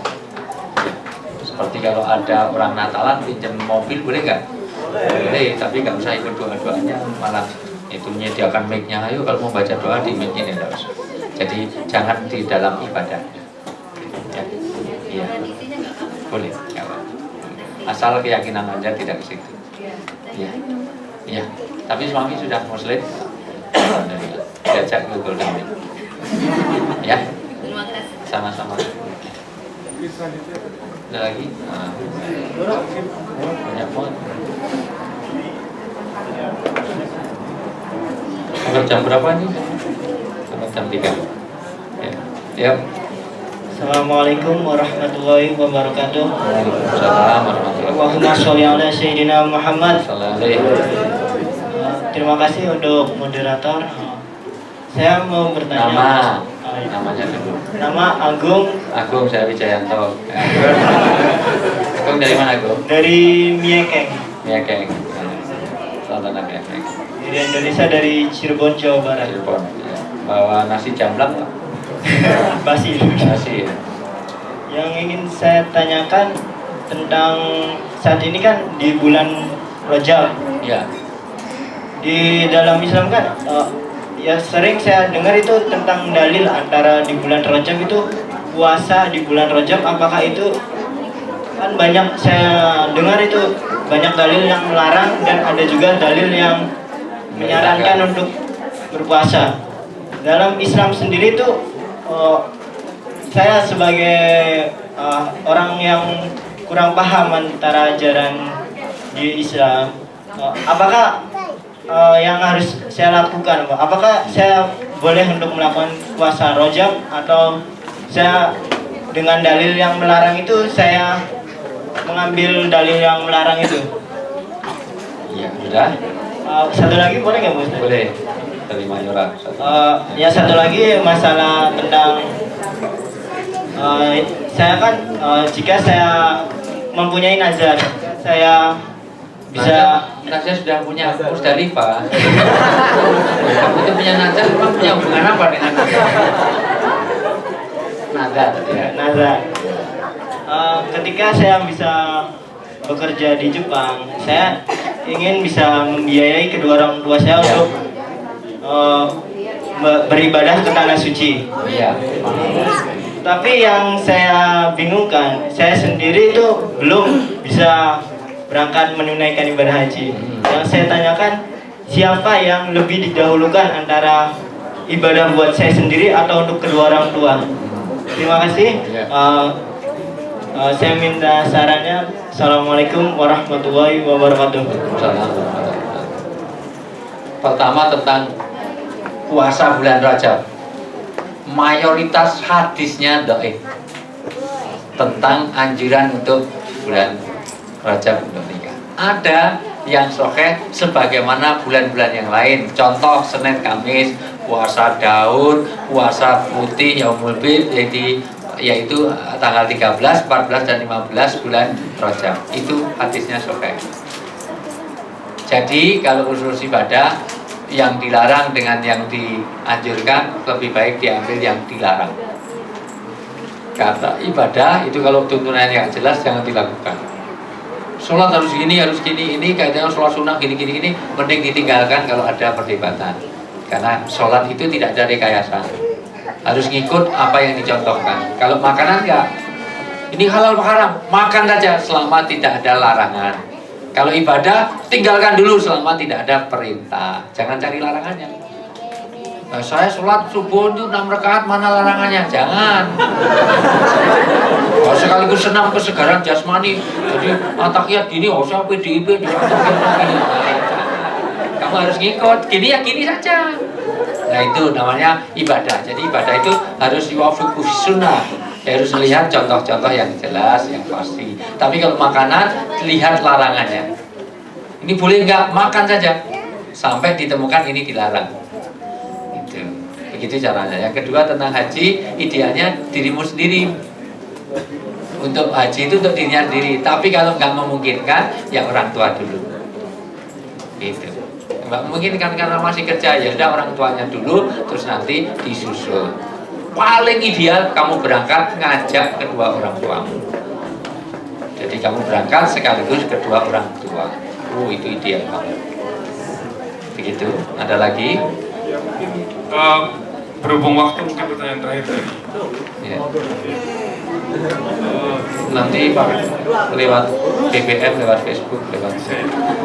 Seperti kalau ada orang Natalan pinjam mobil, boleh nggak? Boleh, tapi nggak usah ikut doa-doanya, malah itu menyediakan mic-nya, ayo kalau mau baca doa di mic-nya nggak usah. Jadi jangan di dalam ibadah. Ya. Iya. Tradisinya nggak apa-apa. Boleh, nggak apa-apa. Asal keyakinan Anda tidak ke situ. Iya. Iya. Tapi suami sudah muslim, diajak ke Golden Week. Ya, Terima kasih. sama-sama. Ada lagi? Nah. Banyak banget. Sampai jam berapa nih? Sampai jam 3. Ya. Ya. Assalamualaikum warahmatullahi wabarakatuh. Waalaikumsalam warahmatullahi Allahumma sholli ala Sayyidina Muhammad. wabarakatuh. Terima kasih untuk moderator. Saya mau bertanya. Namanya dulu. Nama Agung. Agung saya Wijayanto. Agung dari mana Agung? Dari Miekeng. Miekeng. Selamat datang Miekeng. Dari Indonesia, dari Cirebon, Jawa Barat. Cirebon. Ya. Bawa nasi jamblang Pak? Basi. Nasi ya. Yang ingin saya tanyakan tentang saat ini kan di bulan Rajab. Ya. Di dalam Islam kan ya sering saya dengar itu tentang dalil antara di bulan Rajab itu puasa di bulan Rajab, apakah itu kan banyak saya dengar itu banyak dalil yang melarang dan ada juga dalil yang menyarankan untuk berpuasa. Dalam Islam sendiri itu saya sebagai orang yang kurang paham antara ajaran di Islam, apakah yang harus saya lakukan, Pak? Apakah saya boleh untuk melakukan puasa Rajab atau saya dengan dalil yang melarang itu saya mengambil dalil yang melarang itu? Iya, sudah. Satu lagi boleh nggak, Ustaz? Boleh. Dari Mayora. Ya satu lagi masalah tentang saya kan jika saya mempunyai nazar, saya bisa Nazar sudah punya Musdalifah. Kamu itu punya nazar, memang punya hubungan apa dengan nazar? Ya. nazar. Ketika saya bisa bekerja di Jepang, saya ingin bisa membiayai kedua orang tua saya untuk beribadah ke tanah suci. Iya. Tapi yang saya bingungkan, saya sendiri itu belum bisa berangkat menunaikan ibadah haji. Yang saya tanyakan, siapa yang lebih didahulukan antara ibadah buat saya sendiri atau untuk kedua orang tua? Terima kasih. Saya minta sarannya. Assalamualaikum warahmatullahi wabarakatuh. Pertama tentang puasa bulan Rajab. Mayoritas hadisnya dhaif tentang anjuran untuk bulan Rajab untuk nikah. Ada yang sahih sebagaimana bulan-bulan yang lain. Contoh Senin Kamis, puasa Daud, puasa putih Yaumul Bid, yaitu tanggal 13, 14 dan 15 bulan Rajab. Itu hadisnya sahih. Jadi kalau urusan ibadah yang dilarang dengan yang dianjurkan lebih baik diambil yang dilarang. Kata ibadah itu kalau tuntunannya yang jelas jangan dilakukan. Sholat harus gini, ini kaitannya sholat sunnah gini, mending ditinggalkan kalau ada perdebatan. Karena sholat itu tidak ada rekayasa, harus ngikut apa yang dicontohkan. Kalau makanan enggak, ini halal apa haram, makan saja selama tidak ada larangan. Kalau ibadah, tinggalkan dulu selama tidak ada perintah, jangan cari larangannya. Nah, saya sholat subuh itu 6 rakaat, mana larangannya? Jangan. Oh, sekaligus senam kesegaran jasmani. Jadi atakiyat gini, oh saya PDIP di kamu harus ngikut, gini ya gini saja. Nah itu namanya ibadah. Jadi ibadah itu harus yuwafiqu sunnah. Ya, harus melihat contoh-contoh yang jelas, yang pasti. Tapi kalau makanan, lihat larangannya. Ini boleh nggak? Makan saja sampai ditemukan ini dilarang. Begitu caranya. Yang kedua tentang haji, idealnya dirimu sendiri. Untuk haji itu untuk dirinya sendiri. Tapi kalau nggak memungkinkan, ya orang tua dulu. Gitu. Nggak memungkinkan karena masih kerja, ya sudah orang tuanya dulu, terus nanti disusul. Paling ideal kamu berangkat ngajak kedua orang tuamu. Jadi kamu berangkat sekaligus kedua orang tua. Itu ideal banget. Begitu. Ada lagi? Ya mungkin berhubung waktu mungkin pertanyaan terakhir tadi. Ya. Nanti Pak lewat BBM, lewat Facebook, lewat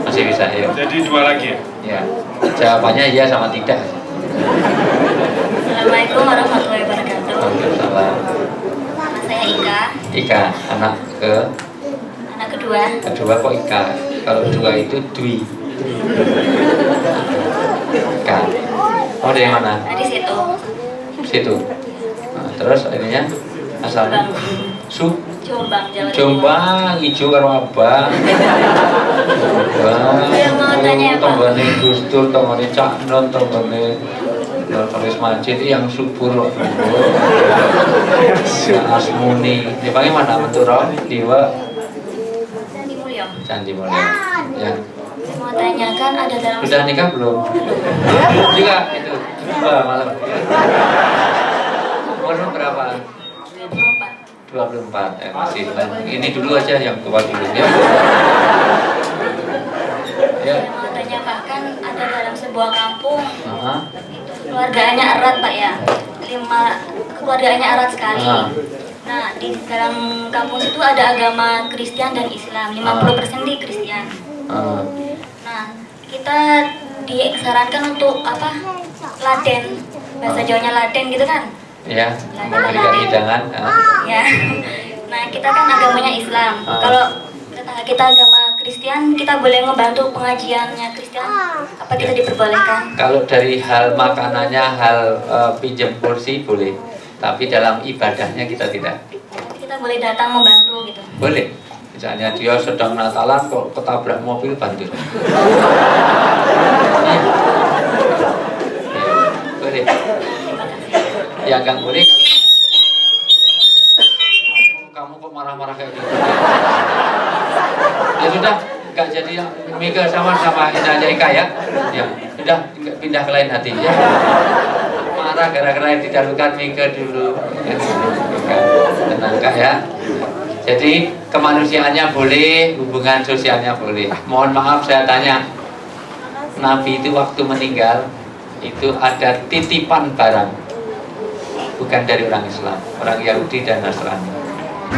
masih bisa ya. Jadi dua lagi ya? Ya. Jawabannya iya sama tidak. Assalamualaikum warahmatullahi wabarakatuh. Waalaikumsalam. Nama saya Ika. Ika, anak Kedua. Kedua kok Ika? Kalau dua itu Dwi. Ika. Oh dari mana? Di situ. Situ. Nah, terus ininya Asalnya? Jombang, Jawa Timur. Jombang, ijo karo abang. Saya mau tanya, Pak. Tonggone Gustur, tonggone Cak Non, tonggone Notaris Majid yang subur. Asmuni. Di bagaimana Menturo? Dewa Candi Mulyo. Candi Mulyo. Ya. Saya mau tanyakan ada dalam Sudah nikah belum? Belum juga itu. Wah, malam. Umur berapa? 24. Masih. Ini dulu aja yang tua dulu ya. Ya. Saya mau tanya Pak, kan ada dalam sebuah kampung Aha. keluarganya erat Pak ya, keluarganya erat sekali. Nah di dalam kampung itu ada agama Kristen dan Islam, 50% di Kristen. Nah kita disarankan untuk apa? Laden, bahasa Jawanya Laden gitu kan? Ya, memberikan hidangan. Ya. Nah kita kan agamanya Islam. Kalau tetangga kita agama Kristen, kita boleh ngebantu pengajiannya Kristen. Apa kita diperbolehkan? Kalau dari hal makanannya, hal pinjam kursi boleh, tapi dalam ibadahnya kita tidak. Kita boleh datang membantu gitu. Boleh. Misalnya dia sedang Natalan kok ketabrak mobil, bantu. Iya. Boleh. Ya nggak boleh. Kamu kok marah-marah kayak gitu? Ya sudah, nggak jadi Mika sama-sama Indah aja Ika ya. Ya, sudah pindah ke lain hati ya. Marah gara-gara didahulukan Mika dulu. Ya, Mika. Tenang Kak ya. Jadi kemanusiaannya boleh, hubungan sosialnya boleh. Mohon maaf saya tanya, Nabi itu waktu meninggal itu ada titipan barang, bukan dari orang Islam, orang Yahudi dan Nasrani.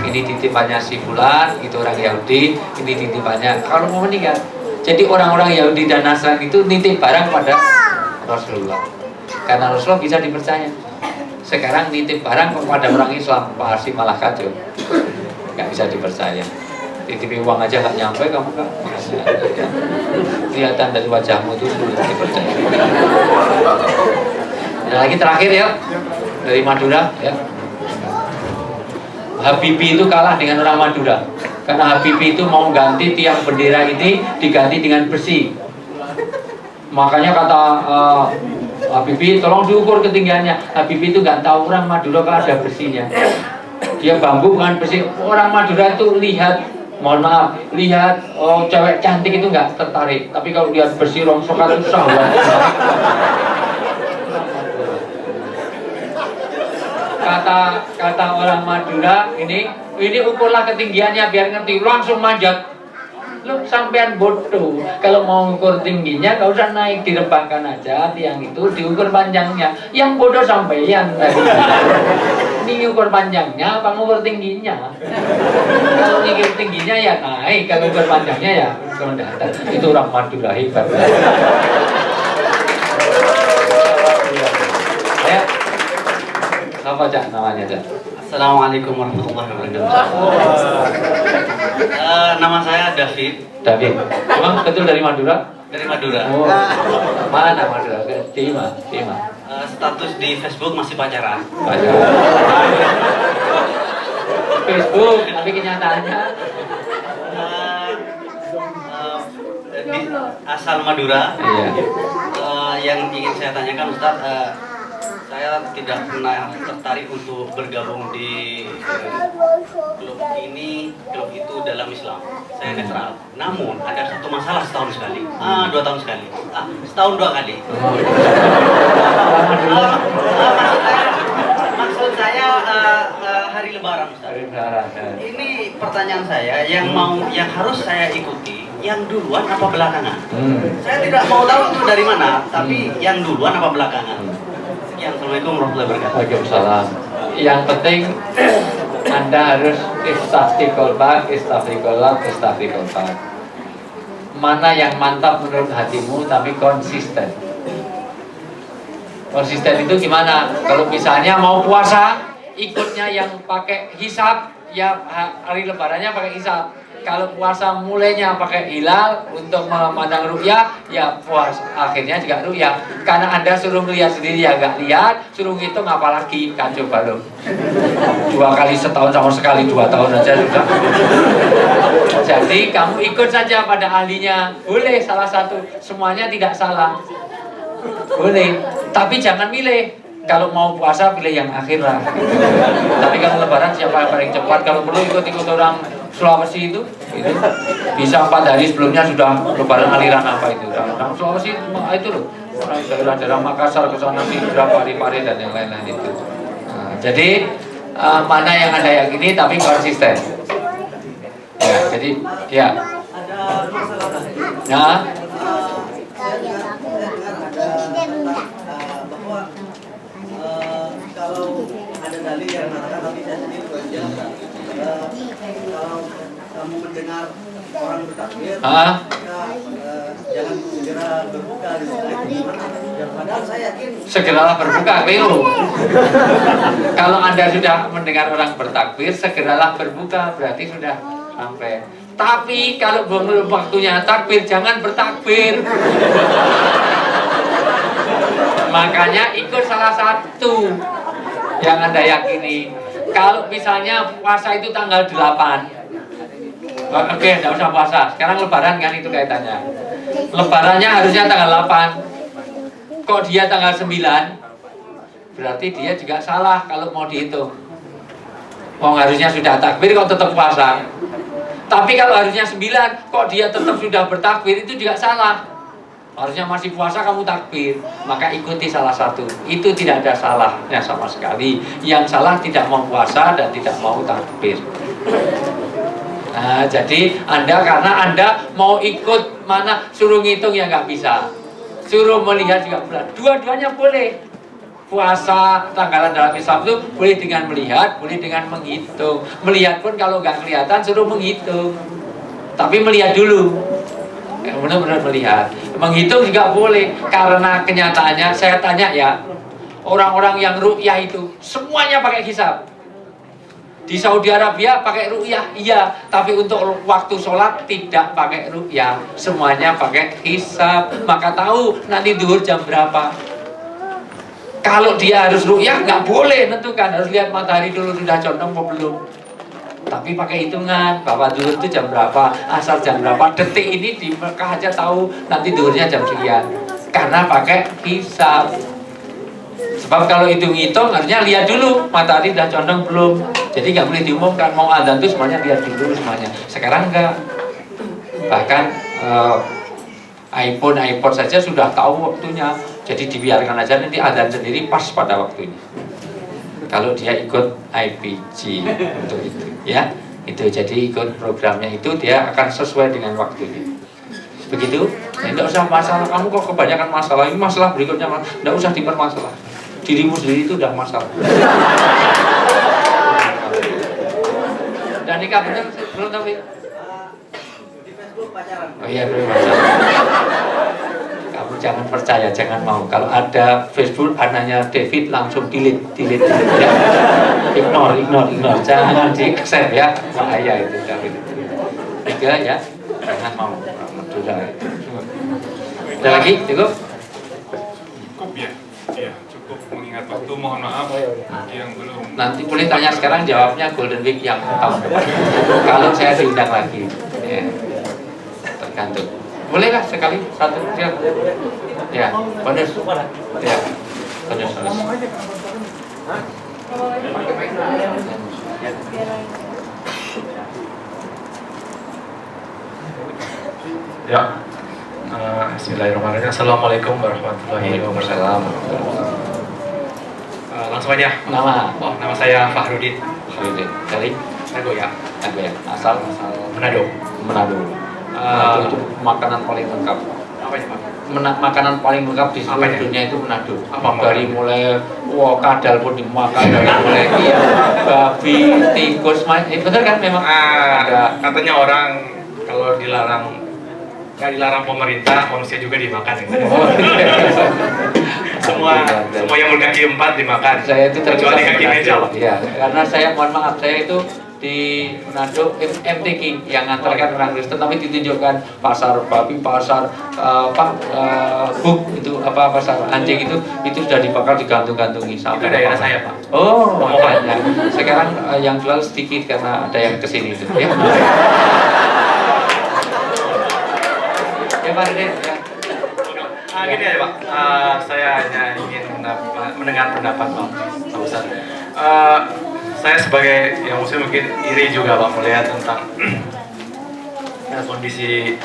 Ini titipannya si fulan, itu orang Yahudi, ini titipannya kalau mau meninggal. Jadi orang-orang Yahudi dan Nasrani itu nitip barang pada Rasulullah, karena Rasulullah bisa dipercaya. Sekarang nitip barang kepada orang Islam pasti malah kacau, nggak bisa dipercaya. Titip uang aja nggak nyampe, kamu kan kelihatan dari wajahmu itu sulit dipercaya. Ada lagi terakhir ya, dari Madura ya. Habibie itu kalah dengan orang Madura karena Habibie itu mau ganti tiang bendera ini diganti dengan besi. Makanya kata Habibie, tolong diukur ketinggiannya. Habibie itu nggak tahu orang Madura kan ada besinya. Dia bambu bukan besi. Orang Madura itu lihat, mohon maaf, lihat cewek cantik itu nggak tertarik. Tapi kalau lihat besi rongsokan itu susah banget. Kata orang Madura ini ukurlah ketinggiannya biar ngerti, langsung manjat. Lu sampean bodoh, kalau mau ukur tingginya gak usah naik, direbahkan aja tiang itu, diukur panjangnya. Yang bodoh sampean tadi. Ini ukur panjangnya apa ngukur tingginya? Kalau ngukur tingginya ya naik, kalau ukur panjangnya ya turun datar. Itu orang Madura hebat. Ya. Apa Cak namanya Cak? Assalamualaikum warahmatullahi wabarakatuh. Nama saya David. David. Emang betul dari Madura? Dari Madura. Oh. Mana Madura? Tima. Status di Facebook masih pacaran. Facebook, tapi kenyataannya di asal Madura. Iya. Yang ingin saya tanyakan Ustaz, saya tidak pernah tertarik untuk bergabung di klub ini, klub itu dalam Islam. Saya netral. Namun ada satu masalah setahun sekali, 2 tahun sekali, setahun 2 kali. Maksud saya hari Lebaran, Ustaz. Ini pertanyaan saya, yang harus saya ikuti, yang duluan apa belakangan? Saya tidak mau tahu itu dari mana, tapi yang duluan apa belakangan? Assalamualaikum warahmatullahi wabarakatuh. Waalaikumsalam. Yang penting Anda harus istiqomah. Mana yang mantap menurut hatimu tapi konsisten. Konsisten itu gimana? Kalau misalnya mau puasa, ikutnya yang pakai hisab, ya hari lebarannya pakai hisab. kalau puasa mulainya pakai hilal untuk memandang ru'yah, ya puasa akhirnya juga ru'yah. Karena Anda suruh melihat sendiri ya nggak lihat, suruh ngitung apalagi kacau balau. 2 kali setahun sama sekali 2 tahun aja sudah. Jadi kamu ikut saja pada ahlinya, boleh salah satu, semuanya tidak salah. Boleh, tapi jangan milih. Kalau mau puasa pilih yang akhir lah. Tapi kalau lebaran siapa yang paling cepat? Kalau perlu ikut orang Sulawesi itu bisa 4 hari sebelumnya sudah lebaran aliran apa itu. Orang Sulawesi itu loh, orang daerah-daerah Makassar ke sana sih berapa Pare dan yang lain-lain itu. Nah, jadi mana yang Anda yakini tapi konsisten. Ya, jadi ya. Ada masalah tadi. Nah, bahwa kalau ada dalil yang mengatakan, tapi saya sendiri baca kalau kamu mendengar orang bertakbir, jangan segera berbuka di sana. Padahal saya yakin segeralah berbuka, keliru. Kalau Anda sudah mendengar orang bertakbir, segeralah berbuka, berarti sudah sampai. Tapi kalau belum waktunya takbir, jangan bertakbir. Makanya ikut salah satu yang Anda yakini. Kalau misalnya puasa itu tanggal 8, oke, tidak usah puasa. Sekarang lebaran kan itu kaitannya. Lebarannya harusnya tanggal 8. Kok dia tanggal 9? Berarti dia juga salah kalau mau dihitung. Harusnya sudah takbir kok tetap puasa. Tapi kalau harusnya 9, kok dia tetap sudah bertakbir, itu juga salah. Harusnya masih puasa kamu takbir, maka ikuti salah satu. Itu tidak ada salahnya sama sekali. Yang salah tidak mau puasa dan tidak mau takbir. Nah, jadi karena Anda mau ikut mana, suruh ngitung ya nggak bisa. Suruh melihat juga bulan. Dua-duanya boleh. Puasa tanggalan dalam Islam itu boleh dengan melihat, boleh dengan menghitung. Melihat pun kalau nggak kelihatan suruh menghitung. Tapi melihat dulu. Benar-benar melihat. Menghitung juga boleh, karena kenyataannya saya tanya ya, orang-orang yang ru'yah itu semuanya pakai hisab. Di Saudi Arabia pakai ru'yah, iya, tapi untuk waktu sholat tidak pakai ru'yah, semuanya pakai hisab. Maka tahu nanti zuhur jam berapa. Kalau dia harus ru'yah nggak boleh nentukan, harus lihat matahari dulu sudah condong atau belum. Tapi pakai hitungan, bahwa zuhur itu jam berapa, asar jam berapa, detik ini di Mekah aja tahu nanti zuhurnya jam sekian. Karena pakai hisab. Sebab kalau hitung-hitung harusnya lihat dulu matahari sudah condong belum. Jadi nggak boleh diumumkan mau adzan itu semuanya lihat dulu semuanya. Sekarang enggak. Bahkan iPod saja sudah tahu waktunya. Jadi dibiarkan aja nanti adzan sendiri pas pada waktunya. Kalau dia ikut IPG untuk itu, ya, itu jadi ikut programnya itu dia akan sesuai dengan waktunya. Begitu, tidak usah masalah. Kamu kok kebanyakan masalah, ini masalah berikutnya, tidak usah dipermasalah. Dirimu sendiri itu udah masalah. Dan nikah benar belum tapi. di Facebook pacaran. Oh iya belum masalah. Kamu jangan percaya, jangan mau. Kalau ada Facebook anaknya David langsung delete ya. Ignore, jangan di-accept ya. Bahaya itu David. 3 ya, jangan mau. Sudah itu. Ada lagi? Cukup? Cukup ya. Iya, cukup mengingat waktu. Mohon maaf yang belum. Nanti boleh tanya sekarang, jawabnya Golden Week yang tahun depan. Kalau saya diundang lagi, ya. Tergantung. Bolehlah sekali satu ya. Ya, bonus. Ya. Bonus. Ya. Bismillahirrahmanirrahim. Assalamualaikum warahmatullahi wabarakatuh. Langsung aja. Nama saya Fahrudin. Dari Nagoya. Asal Manado. Itu makanan paling lengkap. Apa ya Pak? Makanan paling lengkap di seluruh dunia itu Manado. Dari mulai kadal pun dimakan, dari mulai babi, tikus, benar kan memang ada. Katanya orang kalau dilarang pemerintah, manusia juga dimakan. Semua yang berkaki 4 dimakan. Saya itu kecuali kaki meja. Ya, karena saya mohon maaf, saya itu di Manado MTQ yang ngantarkan orang Kristen, tapi ditunjukkan pasar babi, pasar buk itu apa, pasar anjing itu sudah dibakar, digantung-gantungi sampai daerah saya, Pak. Oh, makanya sekarang yang jual sedikit karena ada yang kesini itu ya. Ya Pak Ridin, ya. Gini ya Pak, saya hanya ingin mendengar pendapat Pak Ustaz. Saya sebagai yang muslim mungkin iri juga Pak melihat tentang kondisi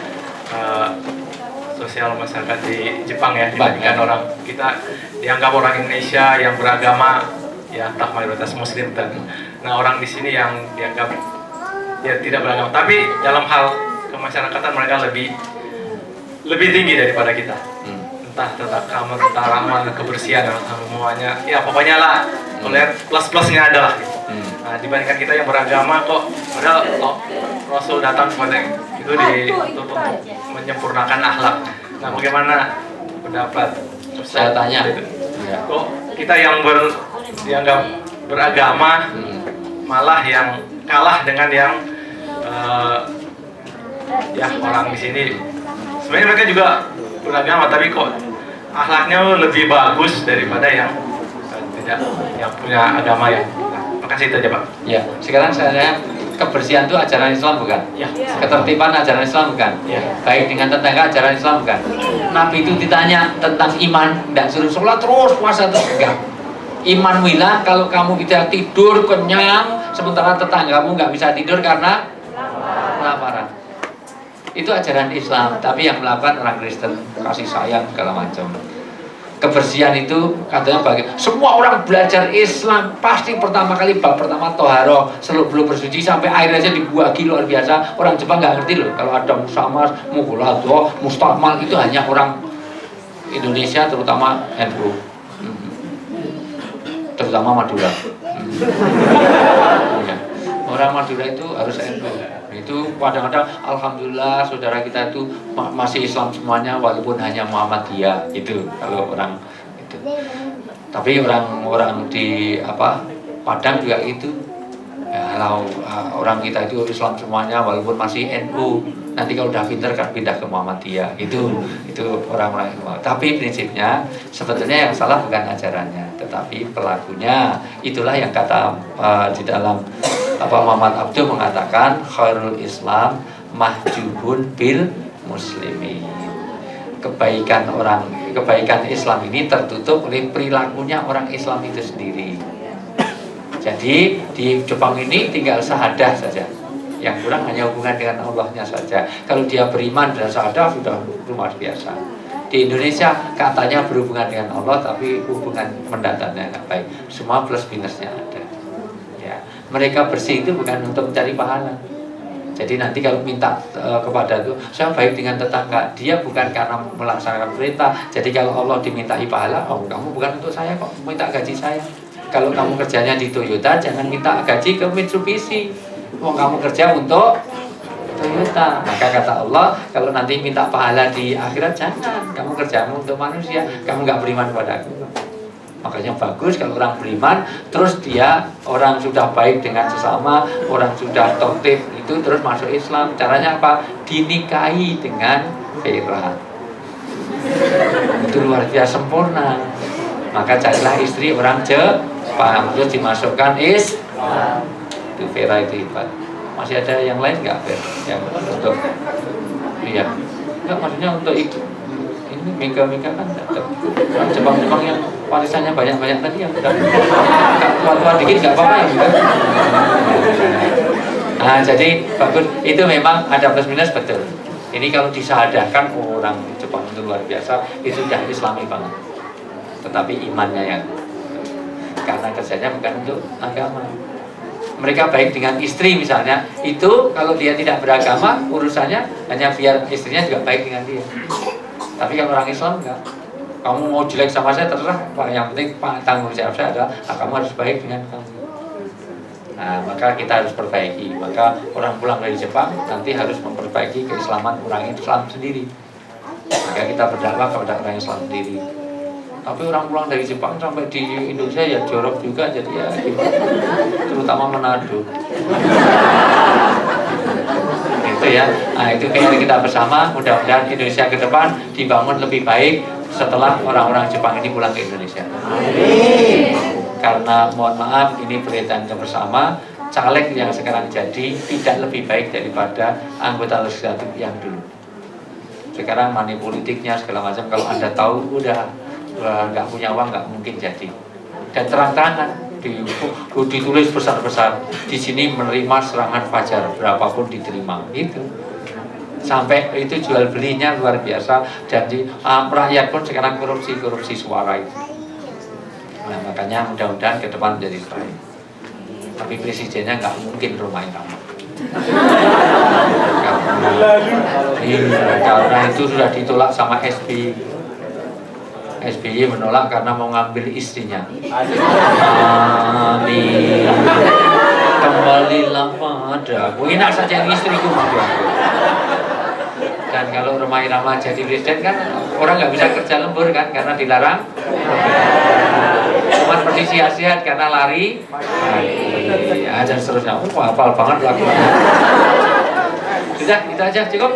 sosial masyarakat di Jepang ya, dibandingkan orang kita dianggap orang Indonesia yang beragama ya entah mayoritas muslim dan orang di sini yang dianggap ya tidak beragama, tapi dalam hal kemasyarakatan mereka lebih tinggi daripada kita. Entah tentang kamar, tentang ramah, kebersihan dan semuanya. Ya pokoknya lah, melihat plus-plusnya adalah gitu. Nah, dibandingkan kita yang beragama kok, padahal Rasul datang kepada itu dituntut untuk menyempurnakan akhlak. Nah, bagaimana pendapat saya tanya? Kok kita yang dianggap beragama malah yang kalah dengan yang ya orang di sini. Sebenarnya mereka juga beragama, tapi kok akhlaknya lebih bagus daripada yang tidak yang punya agama ya. Makasih itu aja Pak. Ya, sekarang saya kebersihan itu ajaran Islam bukan? Ya. Ketertiban ajaran Islam bukan? Ya. Baik dengan tetangga ajaran Islam bukan? Nabi itu ditanya tentang iman, tidak suruh sholat terus, puasa terus, enggak. Iman hilang kalau kamu bisa tidur kenyang, sementara tetanggamu nggak bisa tidur karena kelaparan. Itu ajaran Islam, tapi yang melakukan orang Kristen, kasih sayang segala macam. Kebersihan itu katanya bagi semua orang belajar Islam pasti pertama kali bab pertama toharoh, belum bersuci sampai air aja dibuagi luar biasa. Orang Jepang nggak ngerti loh kalau ada musamas, mughaladzah, mustakmal itu hanya orang Indonesia terutama NU, terutama Madura. Orang Madura itu harus NU. Itu kadang-kadang alhamdulillah saudara kita itu masih Islam semuanya walaupun hanya Muhammadiyah itu kalau orang itu. Tapi orang di Padang juga itu. Ya, kalau orang kita itu Islam semuanya walaupun masih NU. Nanti kalau udah pintar kan pindah ke Muhammadiyah. Itu orang-orang. Tapi prinsipnya sebetulnya yang salah bukan ajarannya, tetapi pelakunya. Itulah yang kata di dalam Muhammad Abduh mengatakan khairul Islam mahjubun bil muslimin. Kebaikan Islam ini tertutup oleh perilakunya orang Islam itu sendiri. Jadi di Jepang ini tinggal syahadah saja. Yang kurang hanya hubungan dengan Allahnya saja. Kalau dia beriman dan syahadah sudah luar biasa. Di Indonesia katanya berhubungan dengan Allah tapi hubungan mendatannya nggak baik. Semua plus minusnya ada. Mereka bersih itu bukan untuk mencari pahala. Jadi nanti kalau minta kepada itu, saya baik dengan tetangga, dia bukan karena melaksanakan perintah. Jadi kalau Allah dimintai pahala, kamu bukan untuk saya kok, minta gaji saya. Kalau kamu kerjanya di Toyota, jangan minta gaji ke Mitsubishi. Kamu kerja untuk Toyota. Maka kata Allah, kalau nanti minta pahala di akhirat, jangan. Kamu kerjamu untuk manusia, kamu nggak beriman kepada aku. Makanya bagus kalau orang beriman, terus dia orang sudah baik dengan sesama, orang sudah tertib itu terus masuk Islam. Caranya apa? Dinikahi dengan Vera. Itu luar biasa sempurna. Maka carilah istri orang Jepang, terus dimasukkan Islam. Itu Vera itu hebat. Masih ada yang lain nggak Vera? Yang untuk iya, nggak maksudnya untuk itu. Ini mika-mika kan Jepang-Jepang yang warisannya banyak-banyak tadi yang udah tua-tua dikit nggak apa-apa ya juga. Nah jadi bagus, itu memang ada plus minus betul. Ini kalau disadarkan orang Jepang itu luar biasa, itu sudah Islami banget. Tetapi imannya yang karena kerjanya bukan untuk agama. Mereka baik dengan istri misalnya, itu kalau dia tidak beragama urusannya hanya biar istrinya juga baik dengan dia. Tapi kalau orang Islam enggak. Kamu mau jelek sama saya terserah, yang penting tanggung jawab saya adalah kamu harus baik dengan kamu. Nah, maka kita harus perbaiki. Maka orang pulang dari Jepang nanti harus memperbaiki keislaman orang Islam sendiri. Maka kita berdakwah kepada orang Islam sendiri. Tapi orang pulang dari Jepang sampai di Indonesia ya jorok juga, jadi ya gimana, terutama Manado. Itu ya, nah itu PR kita bersama. Mudah-mudahan Indonesia ke depan dibangun lebih baik setelah orang-orang Jepang ini pulang ke Indonesia. Karena mohon maaf, ini perhatian bersama, caleg yang sekarang jadi tidak lebih baik daripada anggota legislatif yang dulu. Sekarang money politiknya segala macam, kalau Anda tahu udah nggak punya uang nggak mungkin jadi. Dan terang-terangan ditulis besar-besar di sini menerima serangan fajar berapapun diterima itu. Sampai itu jual belinya luar biasa, dan rakyat pun sekarang korupsi suara itu. Nah, makanya mudah-mudahan ke depan menjadi baik. Tapi presidennya nggak mungkin Rhoma Irama. Karena itu sudah ditolak sama SBY. SBY menolak karena mau ngambil istrinya. Amin. Kembalilah padaku. Enak saja istriku mampu. Dan kalau Rhoma Irama jadi presiden kan orang nggak bisa kerja lembur kan karena dilarang. Cuma seperti sia-sia karena lari. Ya, dan seterusnya. Hafal banget lagunya. Sudah, itu aja cukup.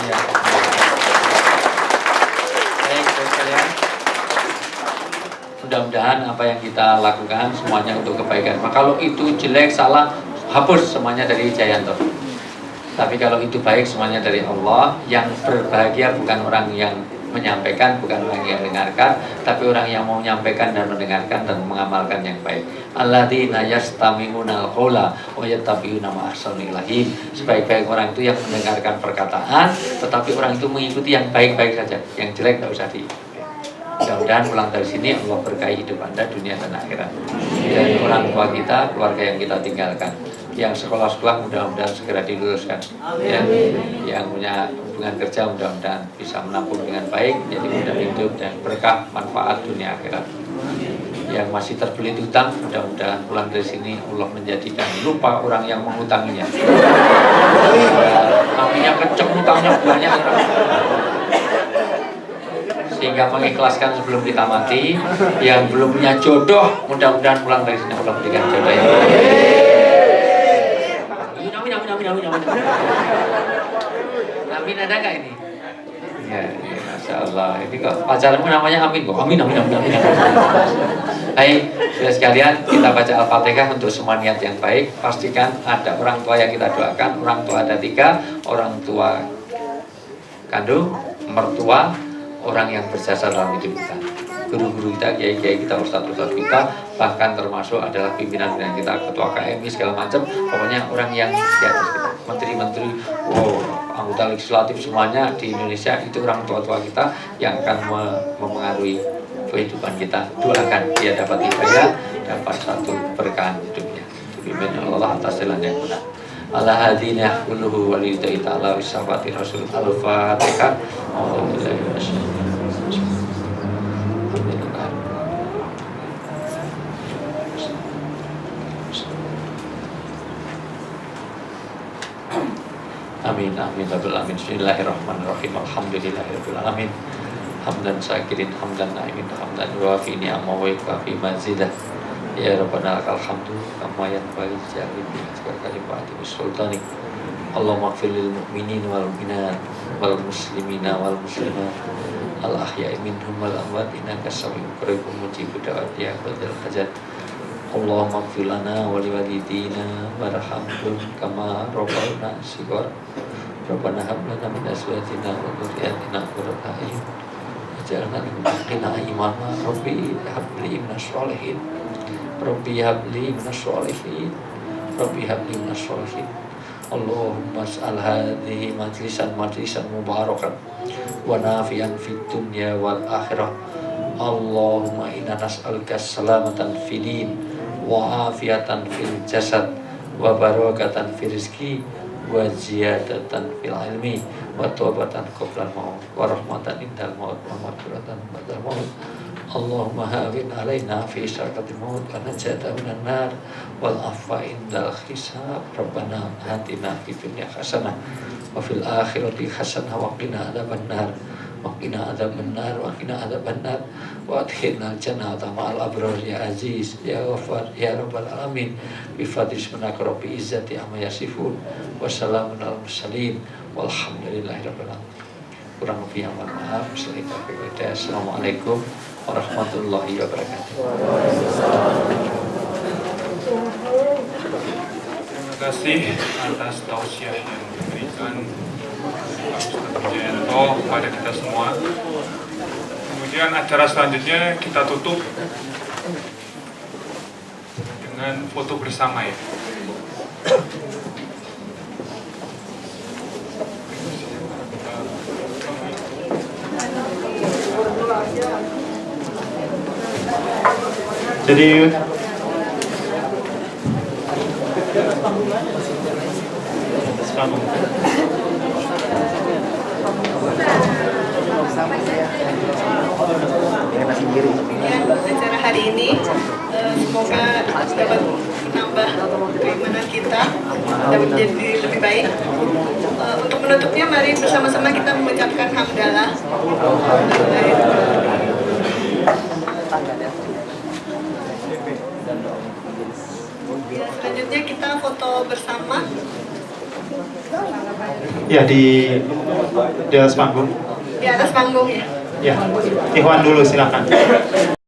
Ya. Mudah-mudahan apa yang kita lakukan semuanya untuk kebaikan. Maka kalau itu jelek, salah, hapus semuanya dari Jayanto. Tapi kalau itu baik, semuanya dari Allah. Yang berbahagia bukan orang yang menyampaikan, bukan orang yang mendengarkan, tapi orang yang mau menyampaikan dan mendengarkan dan mengamalkan yang baik. Alladzina yastami'una al-qaula wa yattabi'una ma ahsana ilaihi. Sebaik-baik orang itu yang mendengarkan perkataan, tetapi orang itu mengikuti yang baik-baik saja, yang jelek tidak usah di. Mudah-mudahan pulang dari sini Allah berkahi hidup Anda dunia dan akhirat. Dan orang tua kita, keluarga yang kita tinggalkan, yang sekolah-sekolah mudah-mudahan segera diluluskan. Ya, yang punya hubungan kerja mudah-mudahan bisa menampung dengan baik, jadi mudah hidup dan berkah manfaat dunia akhirat. Yang masih terbelit hutang, mudah-mudahan pulang dari sini Allah menjadikan lupa orang yang menghutanginya. Aminnya kenceng, hutangnya banyak. Sehingga mengikhlaskan sebelum kita mati. Yang belum punya jodoh, mudah-mudahan pulang dari sini Allah berikan jodoh yang baik. Amin, ada nggak ini? Ya, Masya Allah. Ini kok pacarmu namanya Amin kok. Amin. Baik, sudah sekalian, kita baca Al-Fatihah untuk semua niat yang baik. Pastikan ada orang tua yang kita doakan. Orang tua ada 3, orang tua kandung, mertua, orang yang berjasa dalam hidup kita. Guru-guru kita, kiai-kiai kita, ustadz-ustadz kita, bahkan termasuk adalah pimpinan kita, ketua KMI segala macam. Pokoknya orang yang di atas kita, menteri-menteri, anggota legislatif semuanya di Indonesia itu orang tua-tua kita yang akan mempengaruhi kehidupan kita. Doakan dia dapat hidayah, dapat satu berkahan hidupnya. Dipimpin Allah atas jalan yang benar. Allah hadina kulluhu waliyudahi ta'ala wisafati rasul al-fatihah. Amin, amin, amin. Bismillahirrahmanirrahim. Alhamdulillahirabbil alamin. Hamdan syakirin, hamdan na'imin, hamdan wafi ni'amah wa yukafi mazidah. Ya Rabbana lakal hamdu kama yanbaghi li kalimati sultanik. Allahumma ighfir lil mu'minin wal mu'minat wal muslimina wal muslimat al ahya'i minhum wal amwat innaka sami'un qaribun mujibud da'wati ya rabbal hajat. Allahumma ighfir lana wa liwalidina warhamhum kama rabbauna shighar. Rabbana hab lana min azwajina wa dhurriyyatina qurrata a'yun waj'alna lil muttaqina imama. Rabbi hab li minas sholihin. Rabbi habli minas sholihin. Rabbi habli minas sholihin. Allahumma as'al hadhihi majlisan mubarakan wa nafi'an fid dunya wal akhirah. Allahumma inna nas'aluka salamatan fid din wa afiatan fil jasad wa barakatan fil rizqi wa ziyadatan fil ilmi wa taubatan qabla al-maut wa rahmatan indal maut wa maghfiratan ba'dal maut. Allahumma hawin alaina fi syarqatil maut wa najata minan nar wal afwa indal hisab. Rabbana atina fid dunya hasanah wa fil akhirati hasanah wa qina adzaban nar Waqina adzabannar, waqina adzabannar, wa adkhilna al-jannata ma'al abrar ya aziz ya ghafar ya rabbal alamin. Bi fadli subhanaka rabbil izzati amma yasifun. Wassalamun alal mursalin walhamdulillahi rabbil alamin. Kurang lebih yang mohon maaf. Assalamualaikum warahmatullahi wabarakatuh. Terima kasih atas tausiah yang diberikan Pak Ustadz Wijayanto kepada kita semua. Kemudian acara selanjutnya kita tutup dengan foto bersama ya. Jadi acara hari ini semoga dapat menambah keimanan kita, dapat menjadi lebih baik. Untuk menutupnya, mari bersama-sama kita mengucapkan hamdalah. Selanjutnya kita foto bersama. ya di atas panggung. Di atas panggung ya. Ya, Ikhwan dulu silakan.